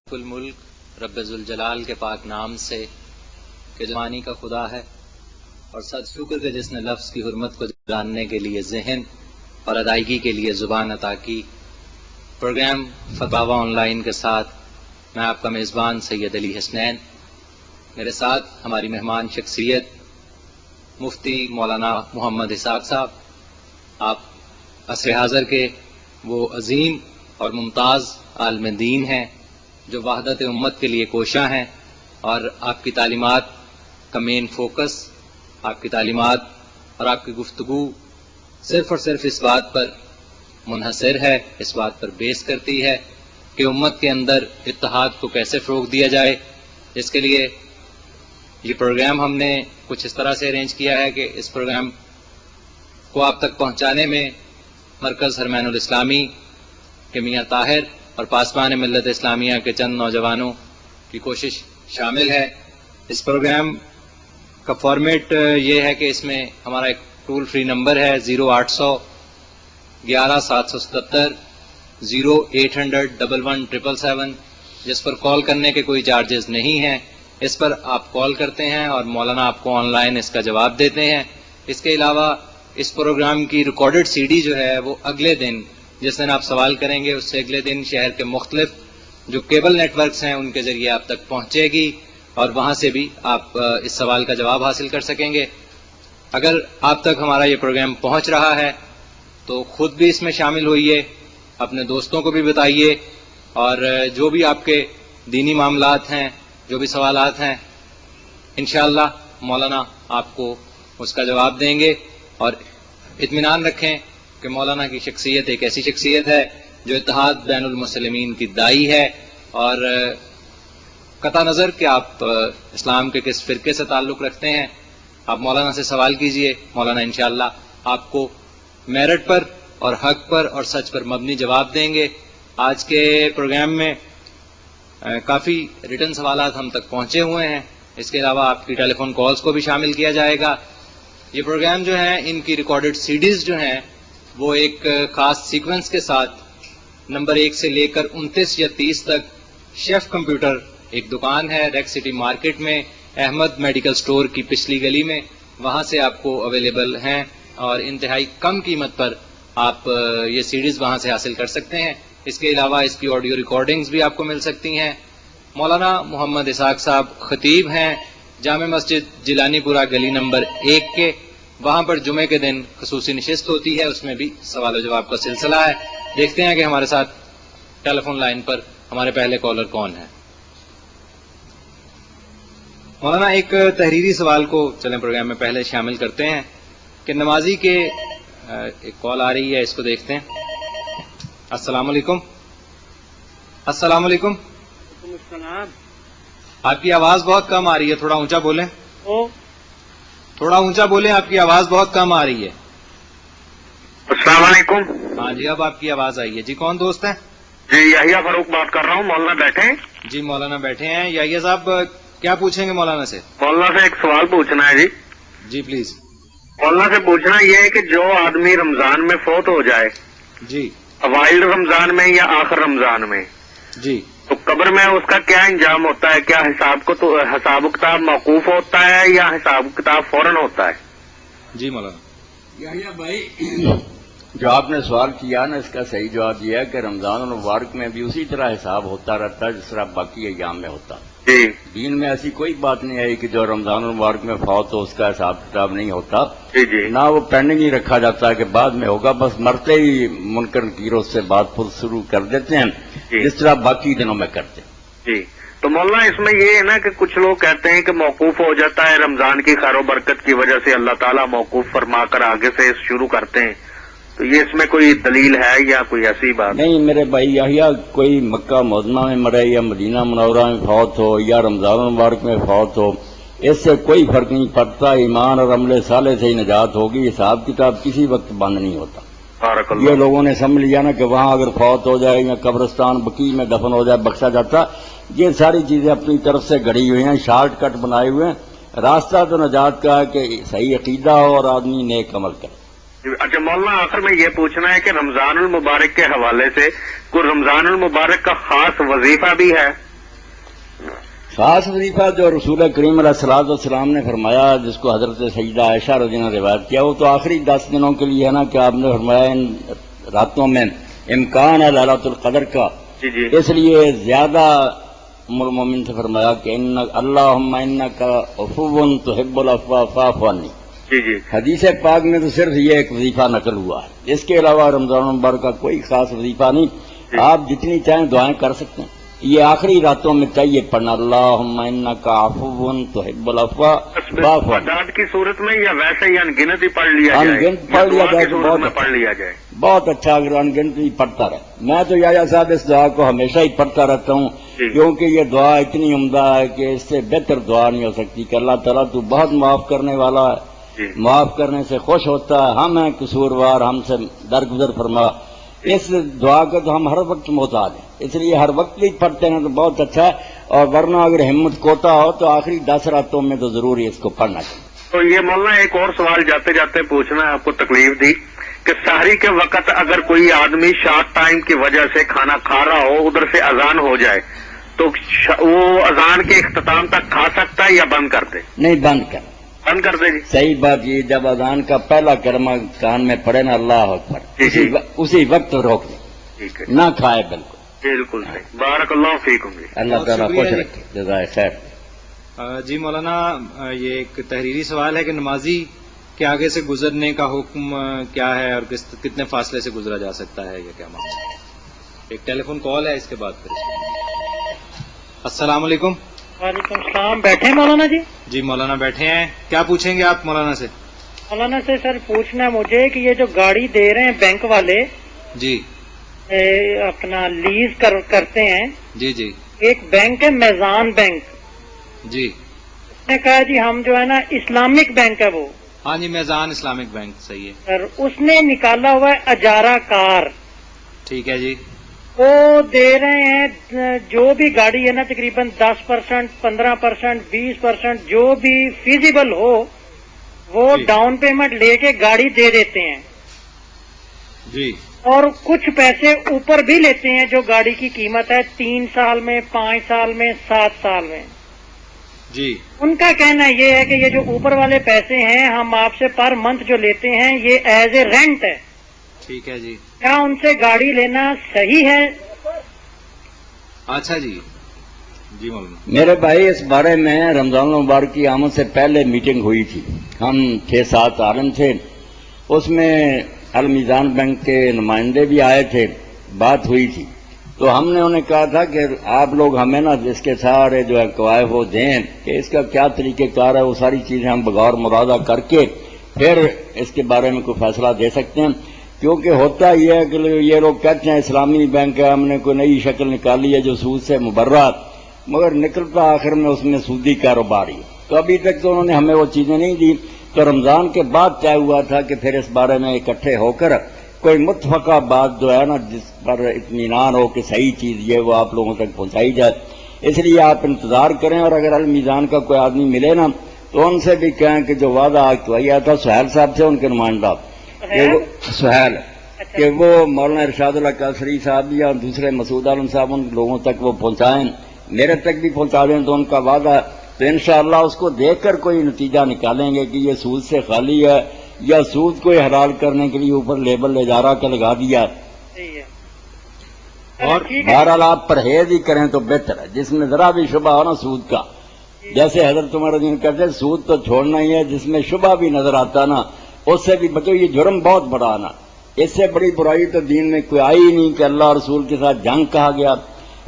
الملک رب ذوالجلال کے پاک نام سے کہ جوانی کا خدا ہے، اور صد شکر کہ جس نے لفظ کی حرمت کو جاننے کے لیے ذہن اور ادائیگی کے لیے زبان عطا کی۔ پروگرام فتاوی آن لائن کے ساتھ میں آپ کا میزبان سید علی حسنین، میرے ساتھ ہماری مہمان شخصیت مفتی مولانا محمد اسحاق صاحب، آپ عصر حاضر کے وہ عظیم اور ممتاز عالم دین ہیں جو وحدت امت کے لیے کوشاں ہیں، اور آپ کی تعلیمات کا مین فوکس، آپ کی تعلیمات اور آپ کی گفتگو صرف اور صرف اس بات پر منحصر ہے، اس بات پر بیس کرتی ہے کہ امت کے اندر اتحاد کو کیسے فروغ دیا جائے۔ اس کے لیے یہ پروگرام ہم نے کچھ اس طرح سے ارینج کیا ہے کہ اس پروگرام کو آپ تک پہنچانے میں مرکز حرمین الاسلامی کے میاں طاہر اور پاسبان ملت اسلامیہ کے چند نوجوانوں کی کوشش شامل ہے۔ اس پروگرام کا فارمیٹ یہ ہے کہ اس میں ہمارا ایک ٹول فری نمبر ہے 0800 11 777 0800 11 777، جس پر کال کرنے کے کوئی چارجز نہیں ہیں۔ اس پر آپ کال کرتے ہیں اور مولانا آپ کو آن لائن اس کا جواب دیتے ہیں۔ اس کے علاوہ اس پروگرام کی ریکارڈڈ سی ڈی جو ہے وہ اگلے دن، جس دن آپ سوال کریں گے اس سے اگلے دن شہر کے مختلف جو کیبل نیٹ ورکس ہیں ان کے ذریعے آپ تک پہنچے گی، اور وہاں سے بھی آپ اس سوال کا جواب حاصل کر سکیں گے۔ اگر آپ تک ہمارا یہ پروگرام پہنچ رہا ہے تو خود بھی اس میں شامل ہوئیے، اپنے دوستوں کو بھی بتائیے، اور جو بھی آپ کے دینی معاملات ہیں، جو بھی سوالات ہیں، انشاءاللہ مولانا آپ کو اس کا جواب دیں گے۔ اور اطمینان رکھیں کہ مولانا کی شخصیت ایک ایسی شخصیت ہے جو اتحاد بین المسلمین کی داعی ہے، اور قطع نظر کہ آپ اسلام کے کس فرقے سے تعلق رکھتے ہیں، آپ مولانا سے سوال کیجئے، مولانا انشاءاللہ آپ کو میرٹ پر اور حق پر اور سچ پر مبنی جواب دیں گے۔ آج کے پروگرام میں کافی ریٹن سوالات ہم تک پہنچے ہوئے ہیں، اس کے علاوہ آپ کی ٹیلی فون کالز کو بھی شامل کیا جائے گا۔ یہ پروگرام جو ہیں ان کی ریکارڈڈ سی ڈیز جو ہیں وہ ایک خاص سیکوینس کے ساتھ نمبر 1 سے لے کر 29 یا 30 تک شیف کمپیوٹر ایک دکان ہے ریک سٹی مارکیٹ میں، احمد میڈیکل سٹور کی پچھلی گلی میں، وہاں سے آپ کو اویلیبل ہیں، اور انتہائی کم قیمت پر آپ یہ سیڈیز وہاں سے حاصل کر سکتے ہیں۔ اس کے علاوہ اس کی آڈیو ریکارڈنگز بھی آپ کو مل سکتی ہیں۔ مولانا محمد اسحاق صاحب خطیب ہیں جامع مسجد جیلانی پورہ گلی نمبر 1 کے، وہاں پر جمعے کے دن خصوصی نشست ہوتی ہے، اس میں بھی سوال و جواب کا سلسلہ ہے۔ دیکھتے ہیں کہ ہمارے ساتھ ٹیلی فون لائن پر ہمارے پہلے کالر کون ہیں۔ مولانا ایک تحریری سوال کو چلیں پروگرام میں پہلے شامل کرتے ہیں کہ نمازی کے ایک کال آ رہی ہے، اس کو دیکھتے ہیں۔ السلام علیکم۔ السلام علیکم۔ السلام۔ آپ کی آواز بہت کم آ رہی ہے، تھوڑا اونچا بولیں۔ تھوڑا اونچا بولیں، آپ کی آواز بہت کم آ رہی ہے۔ السلام علیکم۔ ہاں جی، اب آپ کی آواز آئی ہے۔ جی کون دوست ہیں؟ جی یحییٰ فاروق بات کر رہا ہوں، مولانا بیٹھے ہیں؟ جی مولانا بیٹھے ہیں۔ یحییٰ صاحب کیا پوچھیں گے مولانا سے؟ مولانا سے ایک سوال پوچھنا ہے۔ جی جی پلیز۔ مولانا سے پوچھنا یہ ہے کہ جو آدمی رمضان میں فوت ہو جائے، جی اوائل رمضان میں یا آخر رمضان میں، جی تو قبر میں اس کا کیا انجام ہوتا ہے؟ کیا حساب و کتاب موقوف ہوتا ہے یا حساب و کتاب فوراً ہوتا ہے؟ جی مولانا۔ یحییٰ بھائی، جو آپ نے سوال کیا نا، اس کا صحیح جواب یہ ہے کہ رمضان المبارک میں بھی اسی طرح حساب ہوتا رہتا ہے جس طرح باقی ایام میں ہوتا۔ جی دین میں ایسی کوئی بات نہیں آئی کہ جو رمضان المبارک میں فوت ہو اس کا حساب کتاب نہیں ہوتا، جی جی نہ وہ پینڈنگ ہی رکھا جاتا ہے کہ بعد میں ہوگا، بس مرتے ہی منکر نکیروں سے بات پھر شروع کر دیتے ہیں جی جس طرح باقی دنوں میں کرتے ہیں۔ جی۔ تو مولانا اس میں یہ ہے نا کہ کچھ لوگ کہتے ہیں کہ موقوف ہو جاتا ہے، رمضان کی خیر و برکت کی وجہ سے اللہ تعالیٰ موقوف فرما کر آگے سے شروع کرتے ہیں، تو یہ اس میں کوئی دلیل ہے یا کوئی ایسی بات؟ نہیں میرے بھائی، یحییٰ کوئی مکہ معظمہ میں مرے یا مدینہ منورہ میں فوت ہو یا رمضان المبارک میں فوت ہو، اس سے کوئی فرق نہیں پڑتا، ایمان اور عمل صالح سے ہی نجات ہوگی، حساب کتاب کسی وقت بند نہیں ہوتا۔ بارک یہ اللہ۔ لوگوں نے سمجھ لیا نا کہ وہاں اگر فوت ہو جائے یا قبرستان بقیع میں دفن ہو جائے بخشا جاتا، یہ ساری چیزیں اپنی طرف سے گھڑی ہوئی ہیں، شارٹ کٹ بنائے ہوئے ہیں۔ راستہ تو نجات کا ہے کہ صحیح عقیدہ ہو اور آدمی نیک عمل کرے۔ اچھا مولانا، آخر میں یہ پوچھنا ہے کہ رمضان المبارک کے حوالے سے کوئی رمضان المبارک کا خاص وظیفہ بھی ہے؟ خاص وظیفہ جو رسول کریم علیہ الصلوۃ والسلام نے فرمایا، جس کو حضرت سیدہ عائشہ رضی اللہ عنہا نے روایت کیا، وہ تو آخری 10 دنوں کے لیے ہے نا کہ آپ نے فرمایا ان راتوں میں امکان ہے لیلۃ القدر کا، جی جی اس لیے زیادہ مومن سے فرمایا کہ اللہم انک عفو تحب العفو فاعف عنی۔ جی جی حدیث پاک میں تو صرف یہ ایک وظیفہ نقل ہوا ہے، اس کے علاوہ رمضان المبارک کا کوئی خاص وظیفہ نہیں، آپ جتنی چاہیں دعائیں کر سکتے ہیں، یہ آخری راتوں میں چاہیے پڑھنا اللہم انک عفو تحب العفو فاعف عنی۔ تعداد کی صورت میں یا ویسے ہی انگنت ہی پڑھ لیا جائے؟ انگنت پڑھ لیا جائے تو بہت پڑھ لیا جائے بہت اچھا، اگر انگنت بھی پڑھتا رہے۔ میں تو یا صاحب اس دعا کو ہمیشہ ہی پڑھتا رہتا ہوں، کیونکہ یہ دعا اتنی عمدہ ہے کہ اس سے بہتر دعا نہیں ہو سکتی کہ اللہ تعالیٰ تو بہت معاف کرنے والا ہے، معاف کرنے سے خوش ہوتا ہے، ہم ہیں قصوروار، ہم سے درگزر فرما۔ اس دعا کو تو ہم ہر وقت محتاج ہیں، اس لیے ہر وقت بھی پڑھتے ہیں تو بہت اچھا ہے، اور ورنہ اگر ہمت کوتا ہو تو آخری 10 راتوں میں تو ضروری اس کو پڑھنا چاہیے۔ تو یہ مولانا ایک اور سوال جاتے جاتے پوچھنا ہے، آپ کو تکلیف دی کہ سحری کے وقت اگر کوئی آدمی شارٹ ٹائم کی وجہ سے کھانا کھا رہا ہو، ادھر سے اذان ہو جائے تو وہ اذان کے اختتام تک کھا سکتا ہے یا بند کر دے؟ نہیں، بند کر، بند کر دے جی۔ صحیح بات یہ، جب اذان کا پہلا کلمہ کان میں پڑے نا اللہ اکبر، اسی وقت روک دیں، ٹھیک ہے، نہ کھائے بالکل۔ بالکل صحیح، بارک اللہ فیکم جی۔ اللہ تعالیٰ خوش رکھے، جزائے خیر۔ جی مولانا، یہ ایک تحریری سوال ہے کہ نمازی کے آگے سے گزرنے کا حکم کیا ہے اور کتنے فاصلے سے گزرا جا سکتا ہے، یا کیا معاملہ ہے؟ ایک ٹیلی فون کال ہے، اس کے بعد پھر السلام علیکم۔ وعلیکم السلام، بیٹھے ہیں مولانا جی؟ جی مولانا بیٹھے ہیں، کیا پوچھیں گے آپ مولانا سے؟ مولانا سے سر پوچھنا ہے مجھے کہ یہ جو گاڑی دے رہے ہیں بینک والے، جی اپنا لیز کرتے ہیں، جی جی ایک بینک ہے میزان بینک، جی اس نے کہا جی ہم جو ہے نا اسلامک بینک ہے وہ، ہاں جی میزان اسلامک بینک، صحیح ہے سر اس نے نکالا ہوا ہے اجارہ کار، ٹھیک ہے جی، وہ دے رہے ہیں جو بھی گاڑی ہے نا تقریباً 10%، 15%، 20%، جو بھی فیزیبل ہو وہ جی ڈاؤن پیمنٹ لے کے گاڑی دے دیتے ہیں، جی اور کچھ پیسے اوپر بھی لیتے ہیں جو گاڑی کی قیمت ہے 3 سال میں، 5 سال میں، 7 سال میں۔ جی ان کا کہنا یہ ہے کہ یہ جو اوپر والے پیسے ہیں ہم آپ سے پر منتھ جو لیتے ہیں یہ ایز اے رینٹ ہے، ٹھیک ہے جی، کیا ان سے گاڑی لینا صحیح ہے؟ اچھا جی، جی مولانا میرے بھائی اس بارے میں رمضان المبارک کی آمد سے پہلے میٹنگ ہوئی تھی، ہم 6-7 عالم تھے، اس میں المیزان بینک کے نمائندے بھی آئے تھے، بات ہوئی تھی، تو ہم نے انہیں کہا تھا کہ آپ لوگ ہمیں نا اس کے سارے جو ہے قواعد وہ دیں کہ اس کا کیا طریقہ کار ہے، وہ ساری چیزیں ہم بغور مرادہ کر کے پھر اس کے بارے میں کوئی فیصلہ دے سکتے ہیں، کیونکہ ہوتا یہ ہے کہ یہ لوگ کہتے ہیں اسلامی بینک ہے، ہم نے کوئی نئی شکل نکالی ہے جو سود سے مبرات، مگر نکلتا آخر میں اس میں سودی کاروبار ہی، تو ابھی تک تو انہوں نے ہمیں وہ چیزیں نہیں دی، تو رمضان کے بعد طے ہوا تھا کہ پھر اس بارے میں اکٹھے ہو کر کوئی متفقہ بات جو ہے نا جس پر اطمینان ہو کہ صحیح چیز یہ وہ آپ لوگوں تک پہنچائی جائے، اس لیے آپ انتظار کریں، اور اگر المیزان کا کوئی آدمی ملے نا تو ان سے بھی کہیں کہ جو وعدہ آج کیا تھا سہیل صاحب سے ان کے نمائندہ کہ وہ سہیل کہ وہ مولانا ارشاد اللہ قاصری صاحب یا دوسرے مسعود عالم صاحب ان لوگوں تک وہ پہنچائیں، میرے تک بھی پہنچا دیں، تو ان کا وعدہ تو انشاءاللہ اس کو دیکھ کر کوئی نتیجہ نکالیں گے کہ یہ سود سے خالی ہے یا سود کو حلال کرنے کے لیے اوپر لیبل اجارہ کا لگا دیا، صحیح ہے، اور بہرحال آپ پرہیز ہی کریں تو بہتر ہے، جس میں ذرا بھی شبہ ہو نا سود کا، جیسے حضرت عمر رضی اللہ عنہ کہتے ہیں سود تو چھوڑنا ہی ہے، جس میں شبہ بھی نظر آتا نا اس سے بھی بچو، یہ جرم بہت بڑا نا، اس سے بڑی برائی تو دین میں کوئی آئی ہی نہیں کہ اللہ رسول کے ساتھ جنگ کہا گیا،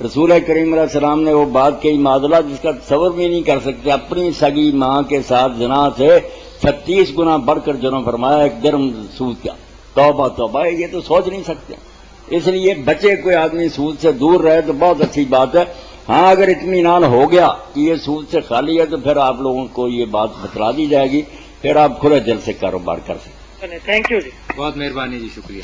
رسول کریم علیہ السلام نے وہ بات کہی معادلہ جس کا تصور بھی نہیں کر سکتے، اپنی سگی ماں کے ساتھ زنا سے 36 گنا بڑھ کر جرم فرمایا، ایک جرم سود کا، توبہ توبہ، یہ تو سوچ نہیں سکتے، اس لیے بچے کوئی آدمی سود سے دور رہے تو بہت اچھی بات ہے، ہاں اگر اطمینان ہو گیا کہ یہ سود سے خالی ہے تو پھر آپ لوگوں کو یہ بات بتلا دی جائے گی، پھر آپ کھلے دل سے کاروبار کر سکتے ہیں۔ تھینک یو جی، بہت مہربانی جی، شکریہ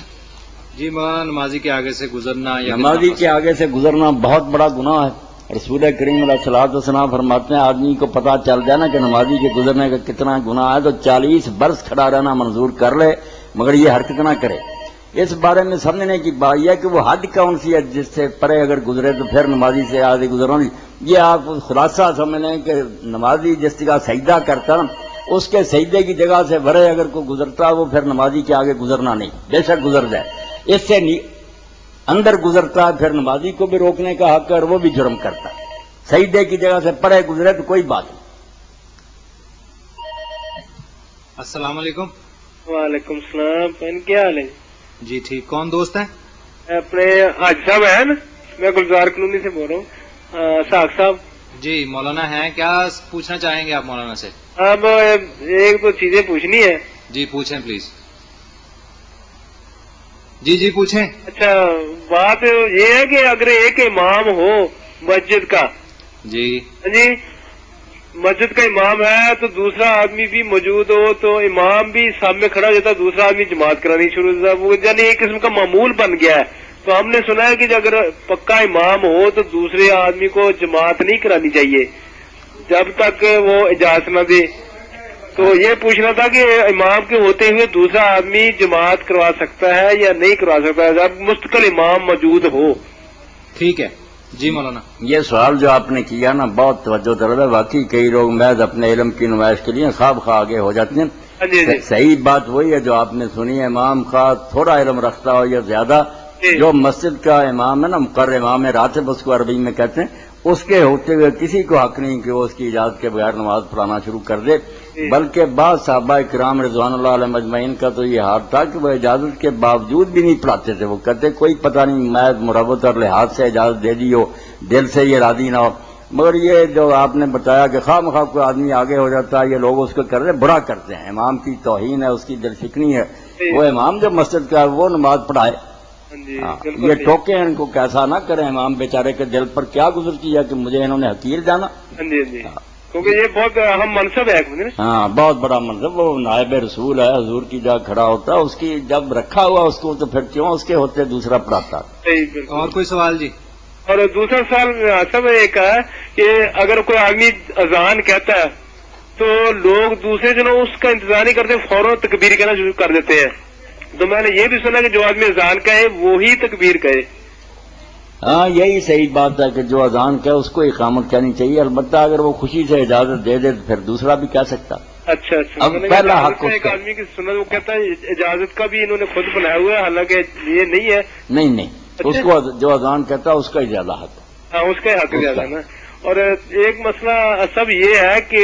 جی۔ مولانا نمازی کے آگے سے گزرنا یا نمازی کے آگے سے گزرنا بہت بڑا گناہ ہے، رسول کریم علیہ الصلوۃ والسلام فرماتے ہیں آدمی کو پتہ چل جائے نا کہ نمازی کے گزرنے کا کتنا گناہ ہے تو 40 برس کھڑا رہنا منظور کر لے، مگر یہ حرکت نہ کرے۔ اس بارے میں سمجھنے کی بات یہ ہے کہ وہ حد کون سی ہے جس سے پرے اگر گزرے تو پھر نمازی سے آگے گزرنا، یہ آپ خلاصہ سمجھ لیں کہ نمازی جس جگہ سجدہ کرتا نا، اس کے سجدے کی جگہ سے ورے اگر کوئی گزرتا وہ پھر نمازی کے آگے گزرنا نہیں، بے شک گزر جائے، اس سے اندر گزرتا ہے پھر نمازی کو بھی روکنے کا حق ہے اور وہ بھی جرم کرتا ہے، سجدے کی جگہ سے پڑے گزرے تو کوئی بات نہیں۔ السلام علیکم۔ وعلیکم السلام، کیا حال ہے؟ جی ٹھیک، کون دوست ہیں؟ اپنے حاج صاحب ہیں نا، میں گلزار کالونی سے بول رہا ہوں، ساق صاحب۔ جی مولانا ہیں، کیا پوچھنا چاہیں گے آپ مولانا سے؟ اب ایک دو چیزیں پوچھنی ہے۔ جی پوچھیں پلیز۔ جی پوچھیں۔ اچھا، بات یہ ہے کہ اگر ایک امام ہو مسجد کا، جی مسجد کا امام ہے تو دوسرا آدمی بھی موجود ہو تو امام بھی سامنے کھڑا ہو جاتا ہے، دوسرا آدمی جماعت کرانی شروع ہوتا ہے، وہ یعنی ایک قسم کا معمول بن گیا ہے۔ تو ہم نے سنا ہے کہ اگر پکا امام ہو تو دوسرے آدمی کو جماعت نہیں کرانی چاہیے جب تک وہ اجازت نہ دے۔ تو یہ پوچھنا تھا کہ امام کے ہوتے ہوئے دوسرا آدمی جماعت کروا سکتا ہے یا نہیں کروا سکتا ہے جب مستقل امام موجود ہو؟ ٹھیک ہے جی مولانا۔ یہ سوال جو آپ نے کیا نا بہت توجہ طلب ہے، واقعی کئی لوگ محض اپنے علم کی نمائش کے لیے خواب خواہ آگے ہو جاتے ہیں۔ صحیح بات وہی ہے جو آپ نے سنی ہے، امام خواہ تھوڑا علم رکھتا ہو یا زیادہ، جو مسجد کا امام ہے نا، مقرر امام راتب اس کو عربی میں کہتے ہیں، اس کے ہوتے ہوئے کسی کو حق نہیں کہ وہ اس کی اجازت کے بغیر نماز پڑھانا شروع کر دے، بلکہ بعض صحابہ کرام رضوان اللہ علیہ مجمعین کا تو یہ حال تھا کہ وہ اجازت کے باوجود بھی نہیں پڑھاتے تھے، وہ کہتے کوئی پتہ نہیں محض مروت اور لحاظ سے اجازت دے دی ہو، دل سے یہ راضی نہ ہو۔ مگر یہ جو آپ نے بتایا کہ خواہ مخواہ کوئی آدمی آگے ہو جاتا ہے، یہ لوگ اس کو کر رہے برا کرتے ہیں، امام کی توہین ہے، اس کی دل شکنی ہے، وہ امام جو مسجد کا ہے وہ نماز پڑھائے۔ یہ ٹوکے ان کو کیسا نہ کریں، امام بیچارے کے دل پر کیا گزرتی ہے کہ مجھے انہوں نے حقیر جانا، کیونکہ یہ بہت اہم منصب ہے۔ ہاں بہت بڑا منصب، وہ نائب رسول ہے، حضور کی جگہ کھڑا ہوتا ہے، اس کی جب رکھا ہوا اس کو تو پھر کیوں اس کے ہوتے دوسرا پڑھاتا۔ اور کوئی سوال جی؟ اور دوسرا سوال سب ایک ہے کہ اگر کوئی آدمی اذان کہتا ہے تو لوگ دوسرے دنوں اس کا انتظار نہیں کرتے، فوراً تکبیر کہنا شروع کر دیتے ہیں، تو میں نے یہ بھی سنا کہ جو آدمی اذان کہے وہی تکبیر کہے۔ ہاں یہی صحیح بات ہے کہ جو اذان کہے اس کو اقامت کہنی چاہیے، البتہ اگر وہ خوشی سے اجازت دے دے تو پھر دوسرا بھی کہہ سکتا۔ اچھا اب پہلا حق ایک آدمی کی سنت وہ کہتا ہے اجازت کا بھی انہوں نے خود بنایا ہوا ہے، حالانکہ یہ نہیں ہے۔ نہیں اس کو جو اذان کہتا ہے اس کا ہی زیادہ حق ہے۔ ہاں اس کا حق زیادہ نا۔ اور ایک مسئلہ سب یہ ہے کہ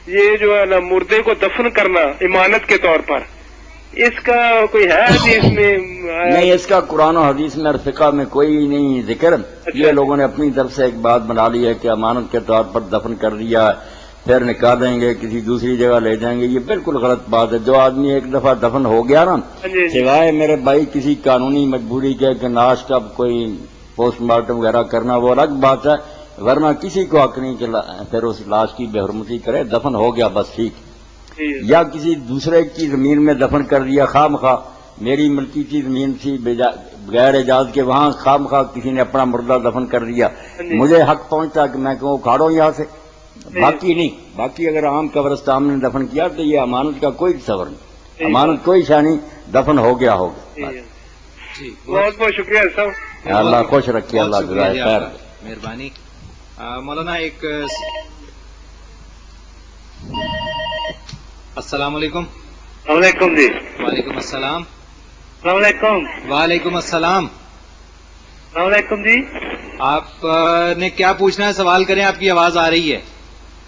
یہ جو ہے نا مردے کو دفن کرنا امانت کے طور پر، اس کا کوئی ہے حدیث میں؟ نہیں، اس کا قرآن و حدیث میں اور فقہ میں کوئی نہیں ذکر۔ یہ لوگوں نے اپنی طرف سے ایک بات بنا لی ہے کہ امانت کے طور پر دفن کر دیا، پھر نکالیں گے کسی دوسری جگہ لے جائیں گے، یہ بالکل غلط بات ہے۔ جو آدمی ایک دفعہ دفن ہو گیا نا، سوائے میرے بھائی کسی قانونی مجبوری کے کہ ناش کا کوئی پوسٹ مارٹم وغیرہ کرنا وہ الگ بات ہے، ورنہ کسی کو حق نہیں کہ پھر اس لاش کی بے حرمتی کرے، دفن ہو گیا بس ٹھیک۔ یا کسی دوسرے کی زمین میں دفن کر دیا خواہ مخواہ، میری ملکی کی زمین تھی بغیر اجازت کے، وہاں خواہ مخواہ کسی نے اپنا مردہ دفن کر دیا، مجھے حق پہنچتا کہ میں کہوں کھاڑو یہاں سے، باقی نہیں۔ باقی اگر عام قبرستان میں دفن کیا تو یہ امانت کا کوئی تصور نہیں، امانت کوئی شانی، دفن ہو گیا ہوگا۔ بہت بہت شکریہ صاحب، اللہ خوش رکھے، اللہ جزائے خیر۔ مہربانی۔ مولانا ایک السلام علیکم۔ السلام علیکم جی۔ وعلیکم السلام۔ السلام علیکم۔ وعلیکم السلام۔ السلام علیکم جی۔ آپ نے کیا پوچھنا ہے سوال کریں، آپ کی آواز آ رہی ہے۔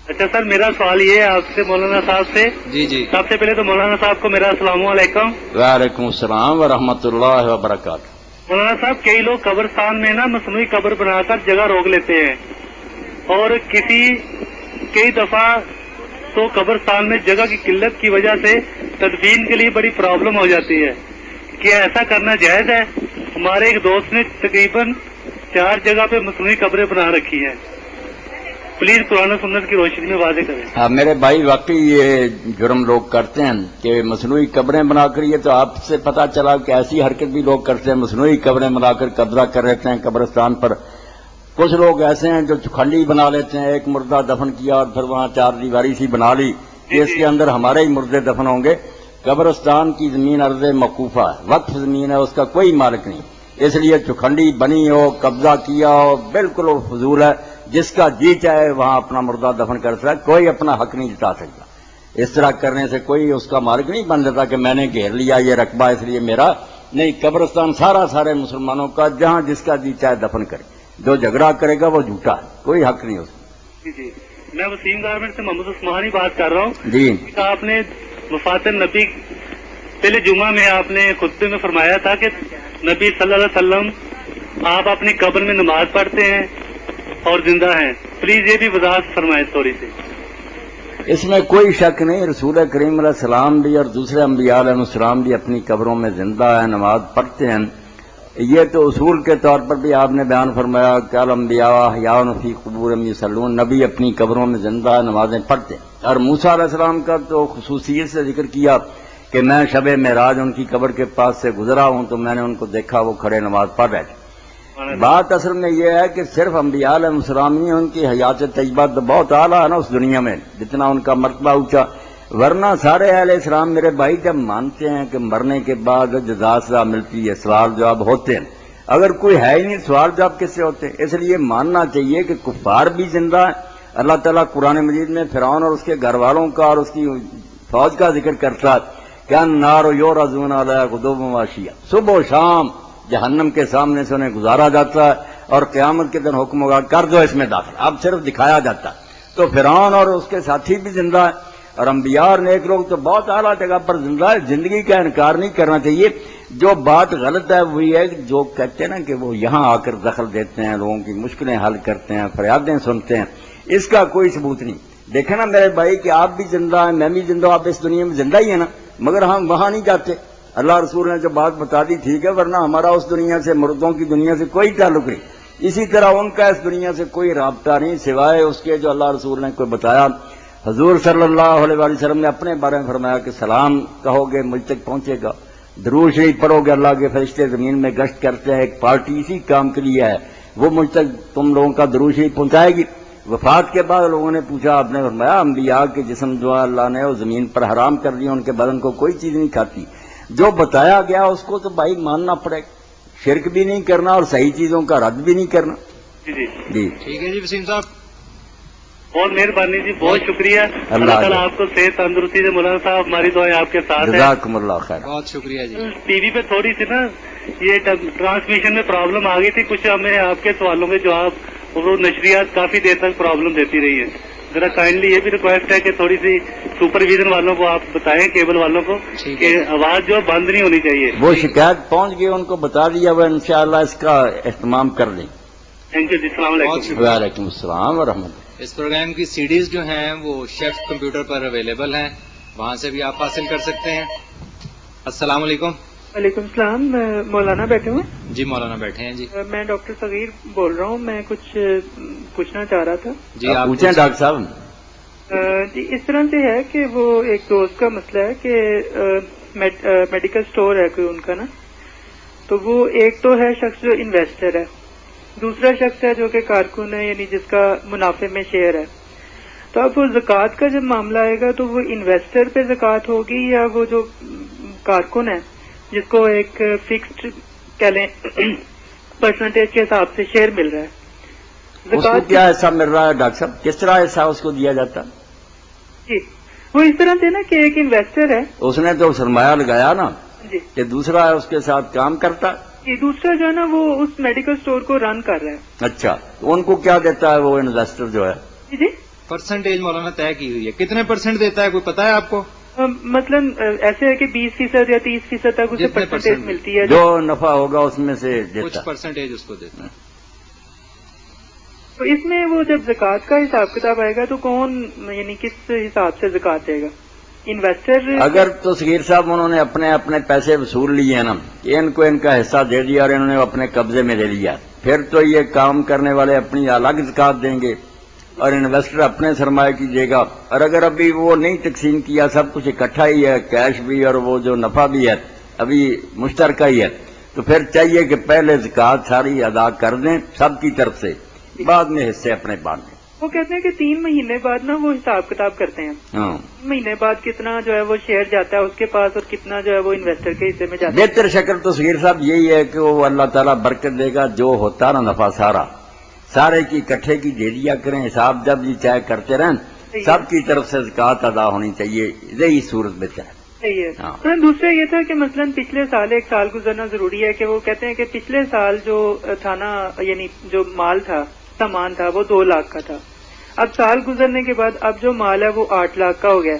اچھا سر، میرا سوال یہ ہے آپ سے مولانا صاحب سے۔ جی سب سے پہلے تو مولانا صاحب کو میرا السلام علیکم۔ وعلیکم السلام ورحمۃ اللہ وبرکاتہ۔ مولانا صاحب کئی لوگ قبرستان میں نا مصنوعی قبر بنا کر جگہ روک لیتے ہیں، اور کئی دفعہ تو قبرستان میں جگہ کی قلت کی وجہ سے تدفین کے لیے بڑی پرابلم ہو جاتی ہے، کیا ایسا کرنا جائز ہے؟ ہمارے ایک دوست نے تقریباً 4 جگہ پہ مصنوعی قبریں بنا رکھی ہیں، پلیز قرآن و سنت کی روشنی میں واضح کریں۔ ہاں میرے بھائی، واقعی یہ جرم لوگ کرتے ہیں کہ مصنوعی قبریں بنا کر، یہ تو آپ سے پتہ چلا کہ ایسی حرکت بھی لوگ کرتے ہیں، مصنوعی قبریں بنا کر قبضہ کر لیتے ہیں قبرستان پر۔ کچھ لوگ ایسے ہیں جو کھنڈی بنا لیتے ہیں، ایک مردہ دفن کیا اور پھر وہاں 4 دیواری سی بنا لی کہ اس کے اندر ہمارے ہی مردے دفن ہوں گے۔ قبرستان کی زمین ارض موقوفہ ہے، وقف زمین ہے، اس کا کوئی مالک نہیں۔ اس لیے چوکھنڈی بنی ہو، قبضہ کیا ہو، بالکل وہ فضول ہے. جس کا جی چاہے وہاں اپنا مردہ دفن کر سکتا ہے، کوئی اپنا حق نہیں جتا سکتا. اس طرح کرنے سے کوئی اس کا مالک نہیں بن جاتا کہ میں نے گھیر لیا یہ رقبہ اس لیے میرا نہیں. قبرستان سارے مسلمانوں کا، جہاں جس کا جی چاہے دفن کرے. جو جھگڑا کرے گا وہ جھوٹا ہے، کوئی حق نہیں اس میں. جی میں وسیم گارمنٹ سے محمد عثمانی بات کر رہا ہوں. جی آپ نے وفات نبی پہلے جمعہ میں آپ نے خطبے میں فرمایا تھا کہ نبی صلی اللہ علیہ وسلم آپ اپنی قبر میں نماز پڑھتے ہیں اور زندہ ہیں. پلیز یہ بھی وضاحت فرمائیں تھوڑی سی. اس میں کوئی شک نہیں، رسول کریم علیہ السلام بھی اور دوسرے انبیاء علیہ السلام بھی اپنی قبروں میں زندہ ہیں، نماز پڑھتے ہیں. یہ تو اصول کے طور پر بھی آپ نے بیان فرمایا کہ الانبیاء احیاء فی قبورہم یصلون، نبی اپنی قبروں میں زندہ ہیں، نمازیں پڑھتے ہیں. اور موسیٰ علیہ السلام کا تو خصوصیت سے ذکر کیا کہ میں شب معراج ان کی قبر کے پاس سے گزرا ہوں تو میں نے ان کو دیکھا وہ کھڑے نماز پڑھ رہے تھے. بات اصل میں یہ ہے کہ صرف انبیاء علیہ السلام نہیں، ان کی حیات طیبہ تو بہت اعلیٰ ہے نا اس دنیا میں، جتنا ان کا مرتبہ اونچا. ورنہ سارے اہل اسلام میرے بھائی جب مانتے ہیں کہ مرنے کے بعد جزا سزا ملتی ہے، سوال جواب ہوتے ہیں. اگر کوئی ہے ہی نہیں سوال جواب کس سے ہوتے ہیں؟ اس لیے ماننا چاہیے کہ کفار بھی زندہ ہیں. اللہ تعالیٰ قرآن مجید میں فرعون اور اس کے گھر والوں کا اور اس کی فوج کا ذکر کرتا ہے کیا نار یعرضون علیہا غدوا وعشیا، صبح و شام جہنم کے سامنے سے انہیں گزارا جاتا ہے اور قیامت کے دن حکم ہوگا کر دو اس میں داخل. اب صرف دکھایا جاتا ہے. تو فرعون اور اس کے ساتھی بھی زندہ ہیں اور انبیاء اور نیک لوگ تو بہت اعلیٰ جگہ پر زندہ ہے. زندگی کا انکار نہیں کرنا چاہیے. جو بات غلط ہے وہی ہے کہ جو کہتے ہیں نا کہ وہ یہاں آ کر دخل دیتے ہیں، لوگوں کی مشکلیں حل کرتے ہیں، فریادیں سنتے ہیں، اس کا کوئی ثبوت نہیں. دیکھیں نا میرے بھائی کہ آپ بھی زندہ ہیں، میں بھی زندہ ہوں، آپ اس دنیا میں زندہ ہی ہیں نا، مگر ہم وہاں نہیں جاتے. اللہ رسول نے جو بات بتا دی ٹھیک ہے، ورنہ ہمارا اس دنیا سے، مردوں کی دنیا سے کوئی تعلق نہیں. اسی طرح ان کا اس دنیا سے کوئی رابطہ نہیں سوائے اس کے جو اللہ رسول نے کوئی بتایا. حضور صلی اللہ علیہ وآلہ وسلم نے اپنے بارے میں فرمایا کہ سلام کہو گے مجھ تک پہنچے گا، درود شریف پڑھو گے اللہ کے فرشتے زمین میں گشت کرتے ہیں، ایک پارٹی اسی کام کے لیے ہے، وہ مجھ تک تم لوگوں کا درود شریف پہنچائے گی. وفات کے بعد لوگوں نے پوچھا، آپ نے فرمایا انبیاء کے جسم جو اللہ نے وہ زمین پر حرام کر دیا، ان کے بدن کو کوئی چیز نہیں کھاتی. جو بتایا گیا اس کو تو بھائی ماننا پڑے گا، شرک بھی نہیں کرنا اور صحیح چیزوں کا رد بھی نہیں کرنا. جی ٹھیک ہے جی وسیم صاحب، بہت مہربانی جی، بہت شکریہ. اللہ تعالیٰ آپ کو صحت تندرستی سے. مولانا صاحب ہماری دعائیں آپ کے ساتھ ہیں. جزاکم اللہ خیر. بہت شکریہ جی. ٹی وی پہ تھوڑی سی نا یہ ٹرانسمیشن میں پرابلم آ گئی تھی، کچھ ہمیں آپ کے سوالوں کے جواب وہ نشریات کافی دیر تک پرابلم دیتی رہی ہے. ذرا کائنڈلی یہ بھی ریکویسٹ ہے کہ تھوڑی سی سپرویژن والوں کو آپ بتائیں، کیبل والوں کو، کہ آواز جو بند نہیں ہونی چاہیے. وہ شکایت پہنچ گئی، ان کو بتا دیا، وہ انشاءاللہ اس کا اہتمام کر لیں. تھینک یو جی، السلام علیکم. وعلیکم السلام ورحمۃ اللہ. اس پروگرام کی سیڈیز جو ہیں وہ شیف کمپیوٹر پر اویلیبل ہیں، وہاں سے بھی آپ حاصل کر سکتے ہیں. السلام علیکم. وعلیکم السلام. مولانا بیٹھے ہوئے؟ جی مولانا بیٹھے ہیں. جی میں ڈاکٹر صغیر بول رہا ہوں. میں کچھ پوچھنا چاہ رہا تھا. جی آپ پوچھیں ڈاکٹر صاحب. جی اس طرح سے ہے کہ وہ ایک دوست کا مسئلہ ہے کہ میڈیکل سٹور ہے کوئی ان کا نا، تو وہ ایک تو ہے شخص جو انویسٹر ہے، دوسرا شخص ہے جو کہ کارکن ہے، یعنی جس کا منافع میں شیئر ہے. تو اب وہ زکوٰۃ کا جب معاملہ آئے گا تو وہ انویسٹر پہ زکوٰۃ ہوگی یا وہ جو کارکن ہے جس کو ایک فکسڈ کہہ لیں پرسنٹیج کے حساب سے شیئر مل رہا ہے، اس کو کیا حصہ مل رہا ہے ڈاکٹر صاحب؟ کس طرح حصہ اس کو دیا جاتا؟ جی وہ اس طرح سے نا کہ ایک انویسٹر ہے، اس نے تو سرمایہ لگایا نا، جی کہ دوسرا ہے اس کے ساتھ کام کرتا. جی دوسرا جو ہے نا وہ اس میڈیکل سٹور کو رن کر رہا ہے. اچھا، تو ان کو کیا دیتا ہے وہ انویسٹر جو ہے؟ جی جی پرسنٹیج مولانا طے کی ہوئی ہے، کتنے پرسنٹ دیتا ہے کوئی پتا ہے آپ کو؟ مثلا ایسے ہے کہ 20% یا 30% تک اسے جتنے پرسنٹیج percent ملتی ہے. جو نفع ہوگا اس میں سے کچھ دیتا. پرسنٹیج اس کو دیتا ہے. تو اس میں وہ جب زکوٰۃ کا حساب کتاب آئے گا تو کون یعنی کس حساب سے زکوٰۃ دے گا؟ انویسٹر؟ اگر تو صغیر صاحب انہوں نے اپنے اپنے پیسے وصول لیے ہیں نا، کہ ان کو ان کا حصہ دے دیا اور انہوں نے اپنے قبضے میں لے لیا، پھر تو یہ کام کرنے والے اپنی الگ زکوٰۃ دیں گے اور انویسٹر اپنے سرمایہ کیجیے گا. اور اگر ابھی وہ نہیں تقسیم کیا، سب کچھ اکٹھا ہی ہے، کیش بھی اور وہ جو نفع بھی ہے ابھی مشترکہ ہی ہے، تو پھر چاہیے کہ پہلے زکوٰۃ ساری ادا کر دیں سب کی طرف سے، بعد میں حصے اپنے بانٹیں. وہ کہتے ہیں کہ 3 مہینے بعد نا وہ حساب کتاب کرتے ہیں. ہاں 3 مہینے بعد کتنا جو ہے وہ شیئر جاتا ہے اس کے پاس اور کتنا جو ہے وہ انویسٹر کے حصے میں جاتا ہے. بہتر شکل تو صغیر صاحب یہی ہے کہ وہ اللہ تعالیٰ برکت دے گا، جو ہوتا نا نفع سارے کی اکٹھے کی دے دیا کریں، حساب جب یہ چاہے کرتے رہیں، سب کی طرف سے زکوٰۃ ادا ہونی چاہیے، یہی صورت بہتر ہے. صحیح ہے. ہاں. دوسرا یہ تھا کہ مثلاً پچھلے سال 1 سال گزرنا ضروری ہے کہ وہ کہتے ہیں کہ پچھلے سال جو تھا نا، یعنی جو مال تھا، سامان تھا، وہ 2 لاکھ کا تھا. اب سال گزرنے کے بعد اب جو مال ہے وہ 8 لاکھ کا ہو گیا.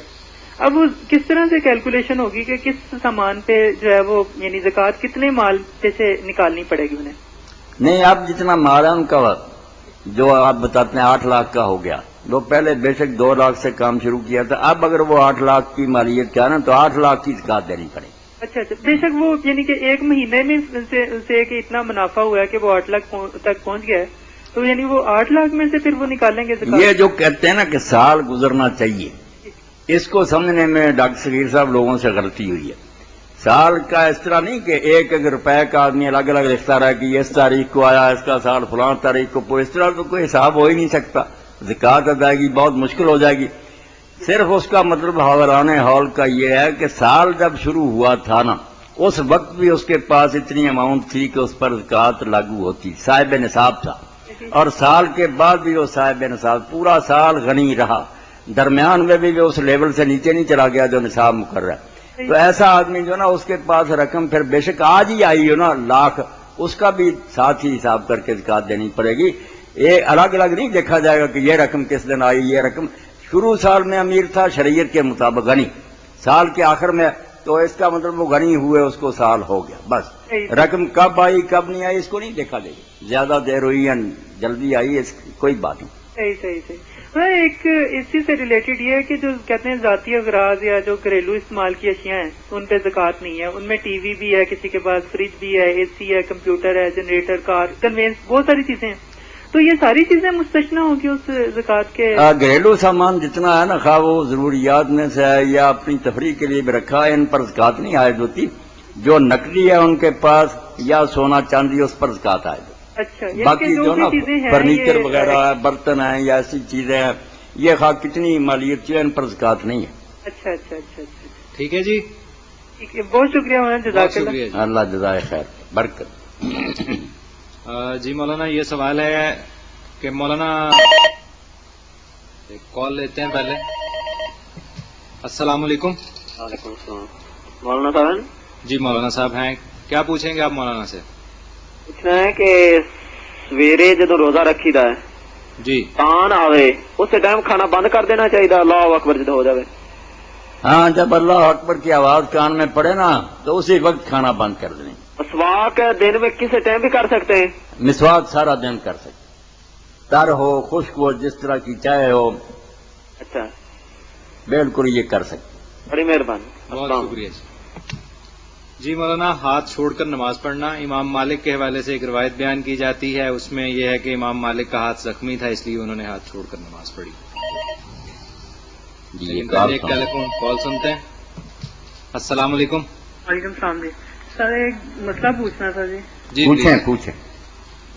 اب وہ کس طرح سے کیلکولیشن ہوگی کہ کس سامان پہ جو ہے وہ یعنی زکوٰۃ کتنے مال پہ سے نکالنی پڑے گی انہیں؟ نہیں، اب جتنا مال ہے ان کا جو آپ بتاتے ہیں 8 لاکھ کا ہو گیا، وہ پہلے بے شک 2 لاکھ سے کام شروع کیا تھا، اب اگر وہ 8 لاکھ کی مالیت کیا نا تو 8 لاکھ کی زکوٰۃ دینی پڑے. اچھا بے شک وہ یعنی کہ 1 مہینے میں سے کہ اتنا منافع ہوا ہے کہ وہ 8 لاکھ تک پہنچ گیا ہے، تو یعنی وہ 8 لاکھ میں سے پھر وہ نکالیں گے زکوٰۃ. یہ جو کہتے ہیں نا کہ سال گزرنا چاہیے، اس کو سمجھنے میں ڈاکٹر صغیر صاحب لوگوں سے غلطی ہوئی ہے. سال کا اس طرح نہیں کہ 1 روپے کا آدمی الگ الگ لکھتا رہا کہ یہ اس تاریخ کو آیا، اس کا سال فلاں تاریخ کو، اس طرح تو کوئی حساب ہو ہی نہیں سکتا. زکوٰۃ ادائیگی بہت مشکل ہو جائے گی. صرف اس کا مطلب حاضران ہال کا یہ ہے کہ سال جب شروع ہوا تھا نا، اس وقت بھی اس کے پاس اتنی اماؤنٹ تھی کہ اس پر زکوٰۃ لاگو ہوتی، صاحب نصاب تھا، اور سال کے بعد بھی وہ صاحب نصاب پورا سال غنی رہا، درمیان میں بھی وہ اس لیول سے نیچے نہیں چلا گیا جو نصاب مقرر ہے. تو ایسا آدمی جو نا اس کے پاس رقم پھر بے شک آج ہی آئی ہو نا لاکھ، اس کا بھی ساتھ ہی حساب کر کے زکوٰۃ دینی پڑے گی. یہ الگ الگ نہیں دیکھا جائے گا کہ یہ رقم کس دن آئی، یہ رقم شروع سال میں امیر تھا شریعت کے مطابق غنی، سال کے آخر میں تو اس کا مطلب وہ غنی ہوئے اس کو سال ہو گیا. بس رقم کب آئی کب نہیں آئی اس کو نہیں دیکھا جائے گا، زیادہ دیر ہوئی یا جلدی آئی اس کی کوئی بات نہیں. صحیح. ایک اسی سے ریلیٹڈ یہ ہے کہ جو کہتے ہیں ذاتی اغراض یا جو گھریلو استعمال کی اشیاء ہیں ان پہ زکوٰۃ نہیں ہے. ان میں ٹی وی بھی ہے، کسی کے پاس فریج بھی ہے، اے سی ہے، کمپیوٹر ہے، جنریٹر، کار، کنوینس، بہت ساری چیزیں ہیں. تو یہ ساری چیزیں مستثنیٰ ہوں گی اس زکوٰۃ کے؟ گھریلو سامان جتنا ہے نا، خواہ وہ ضروریات میں سے ہے یا اپنی تفریح کے لیے بھی رکھا ہے، ان پر زکوٰۃ نہیں عائد ہوتی. جو نقدی ہے ان کے پاس یا سونا چاندی اس پر زکوٰۃ عائد ہوتی. اچھا، باقی جو نا فرنیچر وغیرہ ہے، برتن ہیں یا ایسی چیزیں ہیں، یہ خواہ کتنی مالیت جو ہے ان پر زکوٰۃ نہیں ہے. اچھا. ٹھیک ہے جی، ٹھیک ہے، بہت شکریہ مولانا، جزاک اللہ. شکریہ جی. اللہ جزائے خیر برکت. جی مولانا یہ سوال ہے کہ مولانا ایک کال لیتے ہیں پہلے. السلام علیکم. وعلیکم السلام. مولانا صاحب جی مولانا صاحب ہیں، کیا پوچھیں گے آپ مولانا سے؟ پوچھنا ہے کہ سویرے جدو روزہ رکھی دا ہے جی، تان آوے اس ٹائم کھانا بند کر دینا چاہیے، اللہ اکبر جدو ہو جائے؟ ہاں، جب اللہ اکبر کی آواز کان میں پڑے نا تو اسی وقت کھانا بند کر دیں. مسواک دن میں کسی ٹائم بھی کر سکتے ہیں؟ مسواک سارا دن کر سکتے، تر ہو خشک ہو جس طرح کی چاہے ہو. اچھا، بالکل یہ کر سکتے. بڑی مہربانی. بہت شکریہ جی. جی مولانا، ہاتھ چھوڑ کر نماز پڑھنا امام مالک کے حوالے سے ایک روایت بیان کی جاتی ہے، اس میں یہ ہے کہ امام مالک کا ہاتھ زخمی تھا اس لیے انہوں نے ہاتھ چھوڑ کر نماز پڑھی. ایک ٹیلی فون کال سنتے ہیں. السلام علیکم. وعلیکم السلام جی. سر ایک مسئلہ پوچھنا تھا جی. جی پوچھیں.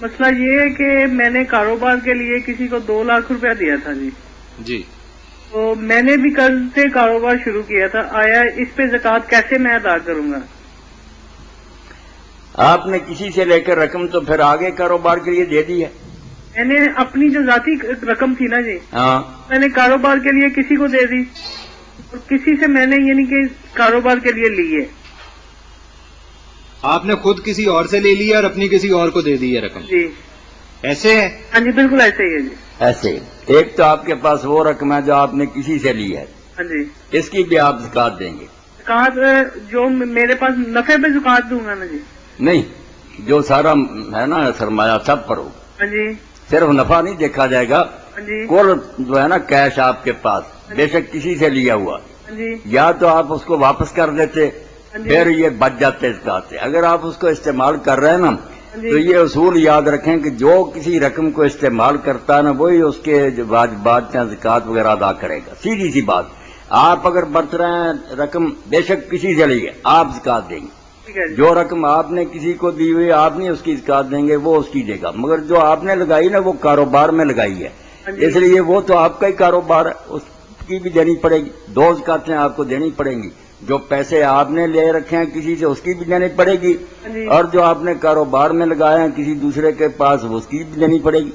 مسئلہ یہ ہے کہ میں نے کاروبار کے لیے کسی کو 2 لاکھ روپیہ دیا تھا جی. جی. تو میں نے بھی قرض سے کاروبار شروع کیا تھا، آیا اس پہ زکوٰۃ کیسے میں ادا کروں گا؟ آپ نے کسی سے لے کر رقم تو پھر آگے کاروبار کے لیے دے دی ہے؟ میں نے اپنی جو ذاتی رقم تھی نا جی، ہاں، میں نے کاروبار کے لیے کسی کو دے دی اور کسی سے میں نے یعنی کہ کاروبار کے لیے لی ہے. آپ نے خود کسی اور سے لے لی اور اپنی کسی اور کو دے دی ہے رقم؟ جی. ایسے ہے؟ ہاں جی، بالکل ایسے ہی ہے جی. ایسے ایک تو آپ کے پاس وہ رقم ہے جو آپ نے کسی سے لی ہے، ہاں جی. اس کی بھی آپ زکوٰۃ دیں گے؟ زکوٰۃ جو میرے پاس نفع پہ زکوٰۃ دوں گا نا جی؟ نہیں، جو سارا ہے نا سرمایہ سب پر ہوگا. ہاں جی. صرف نفع نہیں دیکھا جائے گا، ہاں جی. کل جو ہے نا کیش آپ کے پاس بے شک کسی سے لیا ہوا، ہاں جی. یا تو آپ اس کو واپس کر دیتے پھر یہ بچ جاتے زکوٰۃ سے. اگر آپ اس کو استعمال کر رہے ہیں نا تو یہ اصول یاد رکھیں کہ جو کسی رقم کو استعمال کرتا ہے نا وہی اس کے واجبات یا زکوٰۃ وغیرہ ادا کرے گا. سیدھی سی بات. آپ اگر برت رہے ہیں رقم بے شک کسی سے لی ہے، آپ زکوٰۃ دیں گے. جو رقم آپ نے کسی کو دی ہوئی آپ نہیں اس کی زکوٰۃ دیں گے، وہ اس کی دے گا. مگر جو آپ نے لگائی نا وہ کاروبار میں لگائی ہے، اس لیے وہ تو آپ کا ہی کاروبار ہے، اس کی بھی دینی پڑے گی، دو زکاتیں آپ کو دینی پڑیں گی، جو پیسے آپ نے لے رکھے ہیں کسی سے اس کی بھی دینی پڑے گی، اور جو آپ نے کاروبار میں لگایا ہے کسی دوسرے کے پاس اس کی بھی دینی پڑے گی۔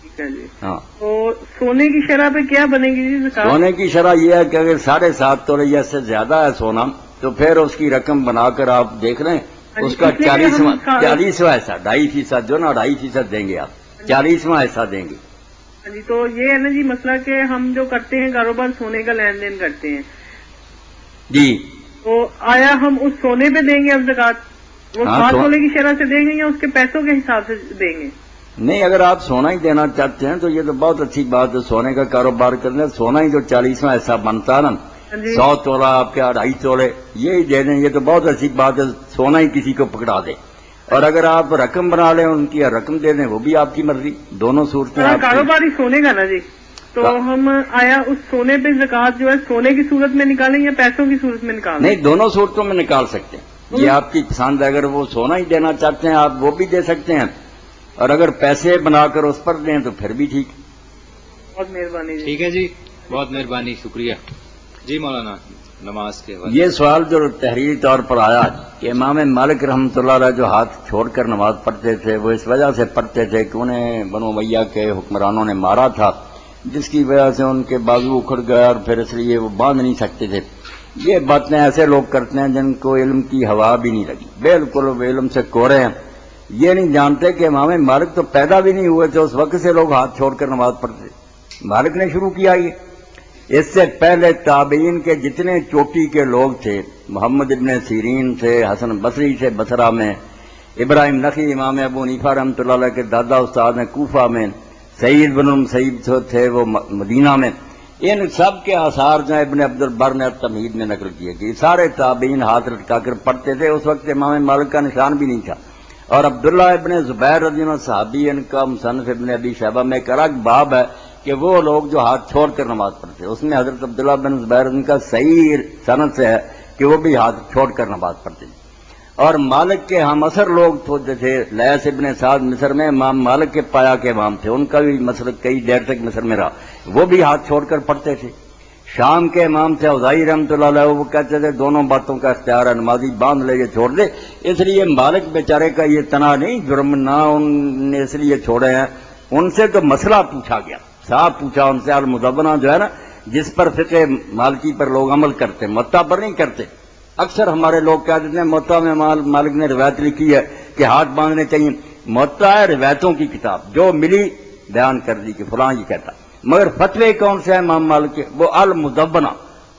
ٹھیک ہے جی۔ ہاں، تو سونے کی شرح پہ کیا بنے گی جی زکات؟ سونے کی شرح یہ ہے کہ اگر 7.5 تولے یا سے زیادہ ہے سونا تو پھر اس کی رقم بنا کر آپ دیکھ لیں، اس کا 40واں حصہ 2.5% جو نا 2.5% دیں گے آپ، 40واں حصہ دیں گے۔ جی تو یہ ہے نا جی مسئلہ کہ ہم جو کرتے ہیں کاروبار سونے کا لین دین کرتے ہیں، جی تو آیا ہم اس سونے پہ دیں گے اب زکات؟ وہ ہاں، 7 تولے کی شرح سے دیں گے یا اس کے پیسوں کے حساب سے دیں گے؟ نہیں، اگر آپ سونا ہی دینا چاہتے ہیں تو یہ تو بہت اچھی بات ہے، سونے کا کاروبار کرنا، سونا ہی جو 40واں حصہ بنتا ہے نا، 100 تولہ آپ کے 2.5 تولے یہی دے دیں، یہ تو بہت اچھی بات ہے، سونا ہی کسی کو پکڑا دے۔ اور اگر آپ رقم بنا لیں ان کی رقم دے دیں، وہ بھی آپ کی مرضی، دونوں صورتیں آپ کی۔ کاروبار ہی سونے کا نا جی، تو ہم آیا اس سونے پہ زکات جو ہے سونے کی صورت میں نکالیں یا پیسوں کی صورت میں نکالیں؟ نہیں، دونوں صورتوں میں نکال سکتے ہیں، یہ آپ کی پسند ہے، اگر وہ سونا ہی دینا چاہتے ہیں آپ وہ بھی دے سکتے ہیں، اور اگر پیسے بنا کر اس پر دیں تو پھر بھی ٹھیک۔ بہت مہربانی جی۔ ٹھیک ہے جی، بہت مہربانی، شکریہ جی۔ مولانا نماز کے حوالے یہ سوال جو تحریری طور پر آیا کہ امام مالک رحمۃ اللہ علیہ جو ہاتھ چھوڑ کر نماز پڑھتے تھے وہ اس وجہ سے پڑھتے تھے کہ انہیں بنو امیہ کے حکمرانوں نے مارا تھا، جس کی وجہ سے ان کے بازو اکھڑ گئے اور پھر اس لیے وہ باندھ نہیں سکتے تھے۔ یہ باتیں ایسے لوگ کرتے ہیں جن کو علم کی ہوا بھی نہیں لگی، بالکل وہ علم سے کورے ہیں، یہ نہیں جانتے کہ امام مالک تو پیدا بھی نہیں ہوئے تھے اس وقت سے لوگ ہاتھ چھوڑ کر نماز پڑھتے تھے، مالک نے شروع کیا یہ۔ اس سے پہلے تابعین کے جتنے چوٹی کے لوگ تھے، محمد ابن سیرین تھے، حسن بصری تھے بصرہ میں، ابراہیم نخعی امام ابو حنیفہ رحمۃ اللہ علیہ کے دادا استاد ہیں کوفہ میں، سعید بن المسیب تھے وہ مدینہ میں، ان سب کے آثار جو ابن عبد البر نے تمہید میں نقل کیے کہ سارے تابعین ہاتھ لٹکا کر پڑھتے تھے، اس وقت امام مالک کا نشان بھی نہیں تھا۔ اور عبداللہ ابن زبیر رضی اللہ عنہ صحابی، ان کا مصنف ابن ابی شیبہ میں ایک الگ باب ہے کہ وہ لوگ جو ہاتھ چھوڑ کر نماز پڑھتے، اس میں حضرت عبداللہ بن زبیر ان کا صحیح سند سے ہے کہ وہ بھی ہاتھ چھوڑ کر نماز پڑھتے۔ اور مالک کے ہم اثر لوگ تھے، لیث ابن سعد مصر میں امام مالک کے پایا کے امام تھے، ان کا بھی مسلک کئی دیر تک مصر میں رہا، وہ بھی ہاتھ چھوڑ کر پڑھتے تھے۔ شام کے امام تھے اوزاعی رحمۃ اللہ علیہ، وہ کہتے تھے دونوں باتوں کا اختیار ہے، نمازی باندھ لے یہ چھوڑ دے، اس لیے مالک بیچارے کا یہ تنا نہیں، جرم نہ ان نے اس لیے چھوڑے ہیں، ان سے تو مسئلہ پوچھا گیا، صاحب پوچھا ان سے، المدونہ جو ہے نا جس پر فقہ مالکی پر لوگ عمل کرتے، متا پر نہیں کرتے۔ اکثر ہمارے لوگ کہہ دیتے ہیں متا میں مالک نے روایت لکھی ہے کہ ہاتھ باندھنے چاہیے، متا ہے روایتوں کی کتاب، جو ملی بیان کر دی کہ فلاں یہ کہتا، مگر فتوے کون سے ہیں امام مالک کے؟ وہ المدونہ۔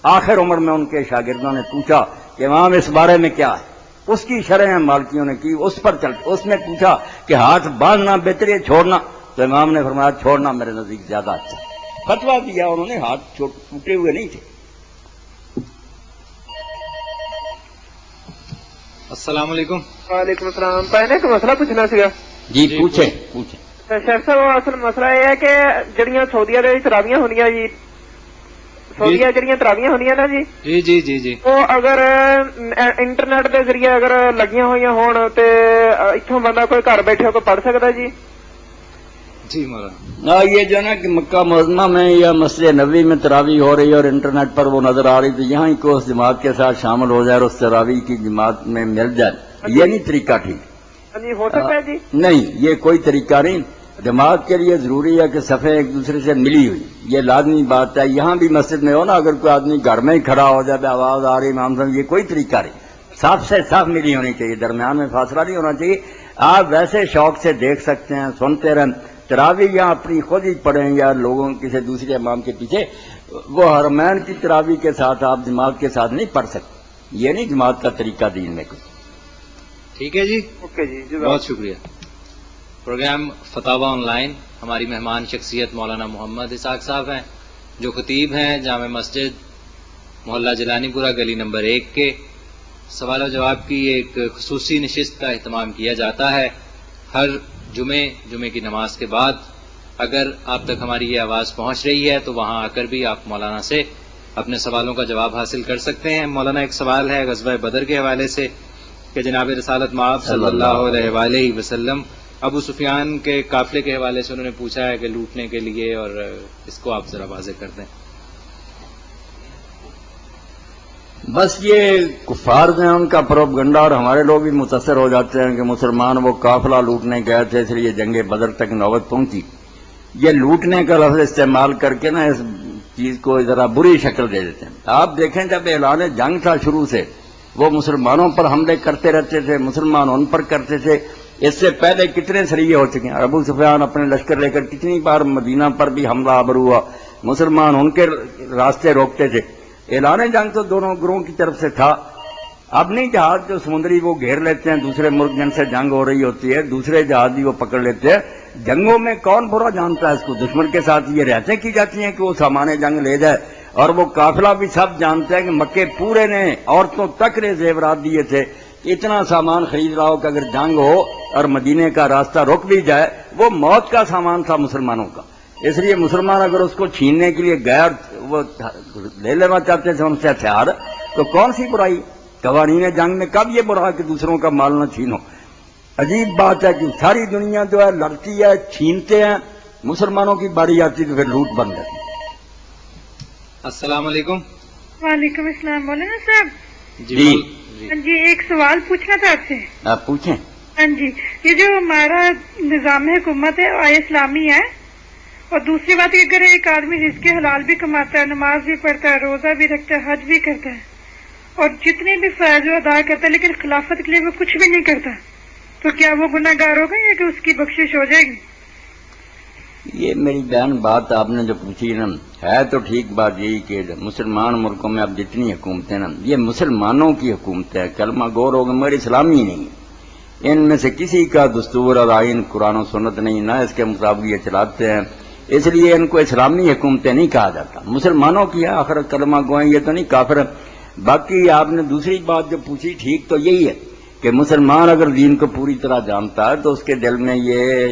آخر عمر میں ان کے شاگردوں نے پوچھا کہ امام اس بارے میں کیا ہے، اس کی شرح مالکیوں نے کی، اس پر چلتے، اس نے پوچھا کہ ہاتھ باندھنا بہتر ہے چھوڑنا، تو امام نے فرمایا چھوڑنا میرے نزدیک زیادہ اچھا، فتویٰ دیا انہوں نے، ہاتھ ٹوٹے ہوئے نہیں تھے۔ السلام علیکم۔ وعلیکم السلام۔ پہلے ایک مسئلہ پوچھنا سا جی پوچھیں پوچھیں۔ شیخ صاحب، اصل مسئلہ یہ ہے کہ جڑیاں سعودیہ دے تراویاں ہونیاں جی، سعودیہ جڑیاں تراویاں ہونیاں نا جی، جی جی جی جی، وہ اگر انٹرنیٹ دے ذریعے اگر لگیاں ہوئی ہون تے اتھوں بندہ کوئی گھر بیٹھے کوئی پڑھ سکتا جی؟ جی مولانا، یہ جو ہے نا کہ مکہ معظمہ میں یا مسجد نبوی میں تراویح ہو رہی ہے اور انٹرنیٹ پر وہ نظر آ رہی، تو یہاں ہی کو اس جماعت کے ساتھ شامل ہو جائے اور اس تراویح کی جماعت میں مل جائے، یہ نہیں طریقہ ٹھیک؟ جی ہو سکتا ہے جی؟ نہیں، یہ کوئی طریقہ نہیں، جماعت کے لیے ضروری ہے کہ صفیں ایک دوسرے سے ملی ہوئی، یہ لازمی بات ہے۔ یہاں بھی مسجد میں ہو نا، اگر کوئی آدمی گھر میں ہی کھڑا ہو جائے، آواز آ رہی امام صاحب، یہ کوئی طریقہ نہیں، صاف سے صاف ملی ہونی چاہیے، درمیان میں فاصلہ نہیں ہونا چاہیے۔ آپ ویسے شوق سے دیکھ سکتے ہیں، سنتے رہیں، تراویح یا اپنی خود ہی پڑھیں یا لوگوں کسی دوسرے امام کے پیچھے، وہ حرمین کی تراویح کے ساتھ آپ جماعت کے ساتھ نہیں پڑھ سکتے، یہ نہیں جماعت کا طریقہ دین میں کچھ۔ ٹھیک ہے جی، اوکے جی، بہت شکریہ۔ پروگرام فتاوی آن لائن، ہماری مہمان شخصیت مولانا محمد اسحاق صاحب ہیں، جو خطیب ہیں جامع مسجد محلہ جیلانی پورہ گلی نمبر 1 کے۔ سوال و جواب کی ایک خصوصی نشست کا اہتمام کیا جاتا ہے ہر جمعے کی نماز کے بعد۔ اگر آپ تک ہماری یہ آواز پہنچ رہی ہے تو وہاں آ کر بھی آپ مولانا سے اپنے سوالوں کا جواب حاصل کر سکتے ہیں۔ مولانا، ایک سوال ہے غزوہ بدر کے حوالے سے کہ جناب رسالت مآب صلی اللہ علیہ وآلہ وسلم ابو سفیان کے قافلے کے حوالے سے انہوں نے پوچھا ہے کہ لوٹنے کے لیے، اور اس کو آپ ذرا واضح کر دیں۔ بس یہ کفار ہیں ان کا پروپگنڈا، اور ہمارے لوگ بھی متاثر ہو جاتے ہیں کہ مسلمان وہ قافلہ لوٹنے گئے تھے اس لیے جنگ بدر تک نوبت پہنچی۔ یہ لوٹنے کا لفظ استعمال کر کے نا اس چیز کو ذرا بری شکل دے دیتے ہیں۔ آپ دیکھیں جب اعلان جنگ تھا شروع سے وہ مسلمانوں پر حملے کرتے رہتے تھے، مسلمان ان پر کرتے تھے۔ اس سے پہلے کتنے سریے ہو چکے ہیں، ابو سفیان اپنے لشکر لے کر کتنی بار مدینہ پر بھی حملہ آور ہوا، مسلمان ان کے راستے روکتے تھے۔ اعلان جنگ تو دونوں گروہوں کی طرف سے تھا۔ اب نہیں جہاز جو سمندری وہ گھیر لیتے ہیں دوسرے ملک جن سے جنگ ہو رہی ہوتی ہے، دوسرے جہاز بھی وہ پکڑ لیتے ہیں۔ جنگوں میں کون برا جانتا ہے اس کو، دشمن کے ساتھ یہ رہتے کی جاتی ہیں کہ وہ سامان جنگ لے جائے، اور وہ قافلہ بھی سب جانتے ہیں کہ مکے پورے نے عورتوں تک نے زیورات دیے تھے، اتنا سامان خرید رہا ہو کہ اگر جنگ ہو اور مدینے کا راستہ رک بھی جائے وہ موت کا سامان تھا مسلمانوں کا۔ اس لیے مسلمان اگر اس کو چھیننے کے لیے گئے اور وہ لے لینا چاہتے تھے ان سے ہتھیار، تو کون سی برائی؟ قوانین جنگ میں کب یہ برا کہ دوسروں کا مال نہ چھینو؟ عجیب بات ہے کہ ساری دنیا جو ہے لڑتی ہے، چھینتے ہیں، مسلمانوں کی باری آتی تو پھر لوٹ بن جاتی۔ السلام علیکم۔ وعلیکم السلام، مولانا صاحب جی ہاں جی، ایک سوال پوچھنا تھا آپ سے۔ آپ پوچھیں۔ ہاں جی، یہ جو ہمارا نظام حکومت ہے آئے اسلامی ہے، اور دوسری بات کہ اگر ایک آدمی جس کے حلال بھی کماتا ہے، نماز بھی پڑھتا ہے، روزہ بھی رکھتا ہے، حج بھی کرتا ہے، اور جتنے بھی فرائض ادا کرتا ہے، لیکن خلافت کے لیے وہ کچھ بھی نہیں کرتا، تو کیا وہ گناہ گار ہوگا یا کہ اس کی بخشش ہو جائے گی؟ یہ میری بہن بات آپ نے جو پوچھی نا، ہے تو ٹھیک بات یہی کہ مسلمان ملکوں میں اب جتنی حکومتیں نا یہ مسلمانوں کی حکومت ہے، کلمہ گور ہوگا مگر اسلامی نہیں ہے۔ ان میں سے کسی کا دستور اور آئین قرآن و سنت نہیں، نہ اس کے مطابق یہ چلاتے ہیں، اس لیے ان کو اسلامی حکومتیں نہیں کہا جاتا، مسلمانوں کی ہے، آخر کلمہ گوئیں یہ تو نہیں کافر۔ باقی آپ نے دوسری بات جو پوچھی ٹھیک تو یہی ہے کہ مسلمان اگر دین کو پوری طرح جانتا ہے تو اس کے دل میں یہ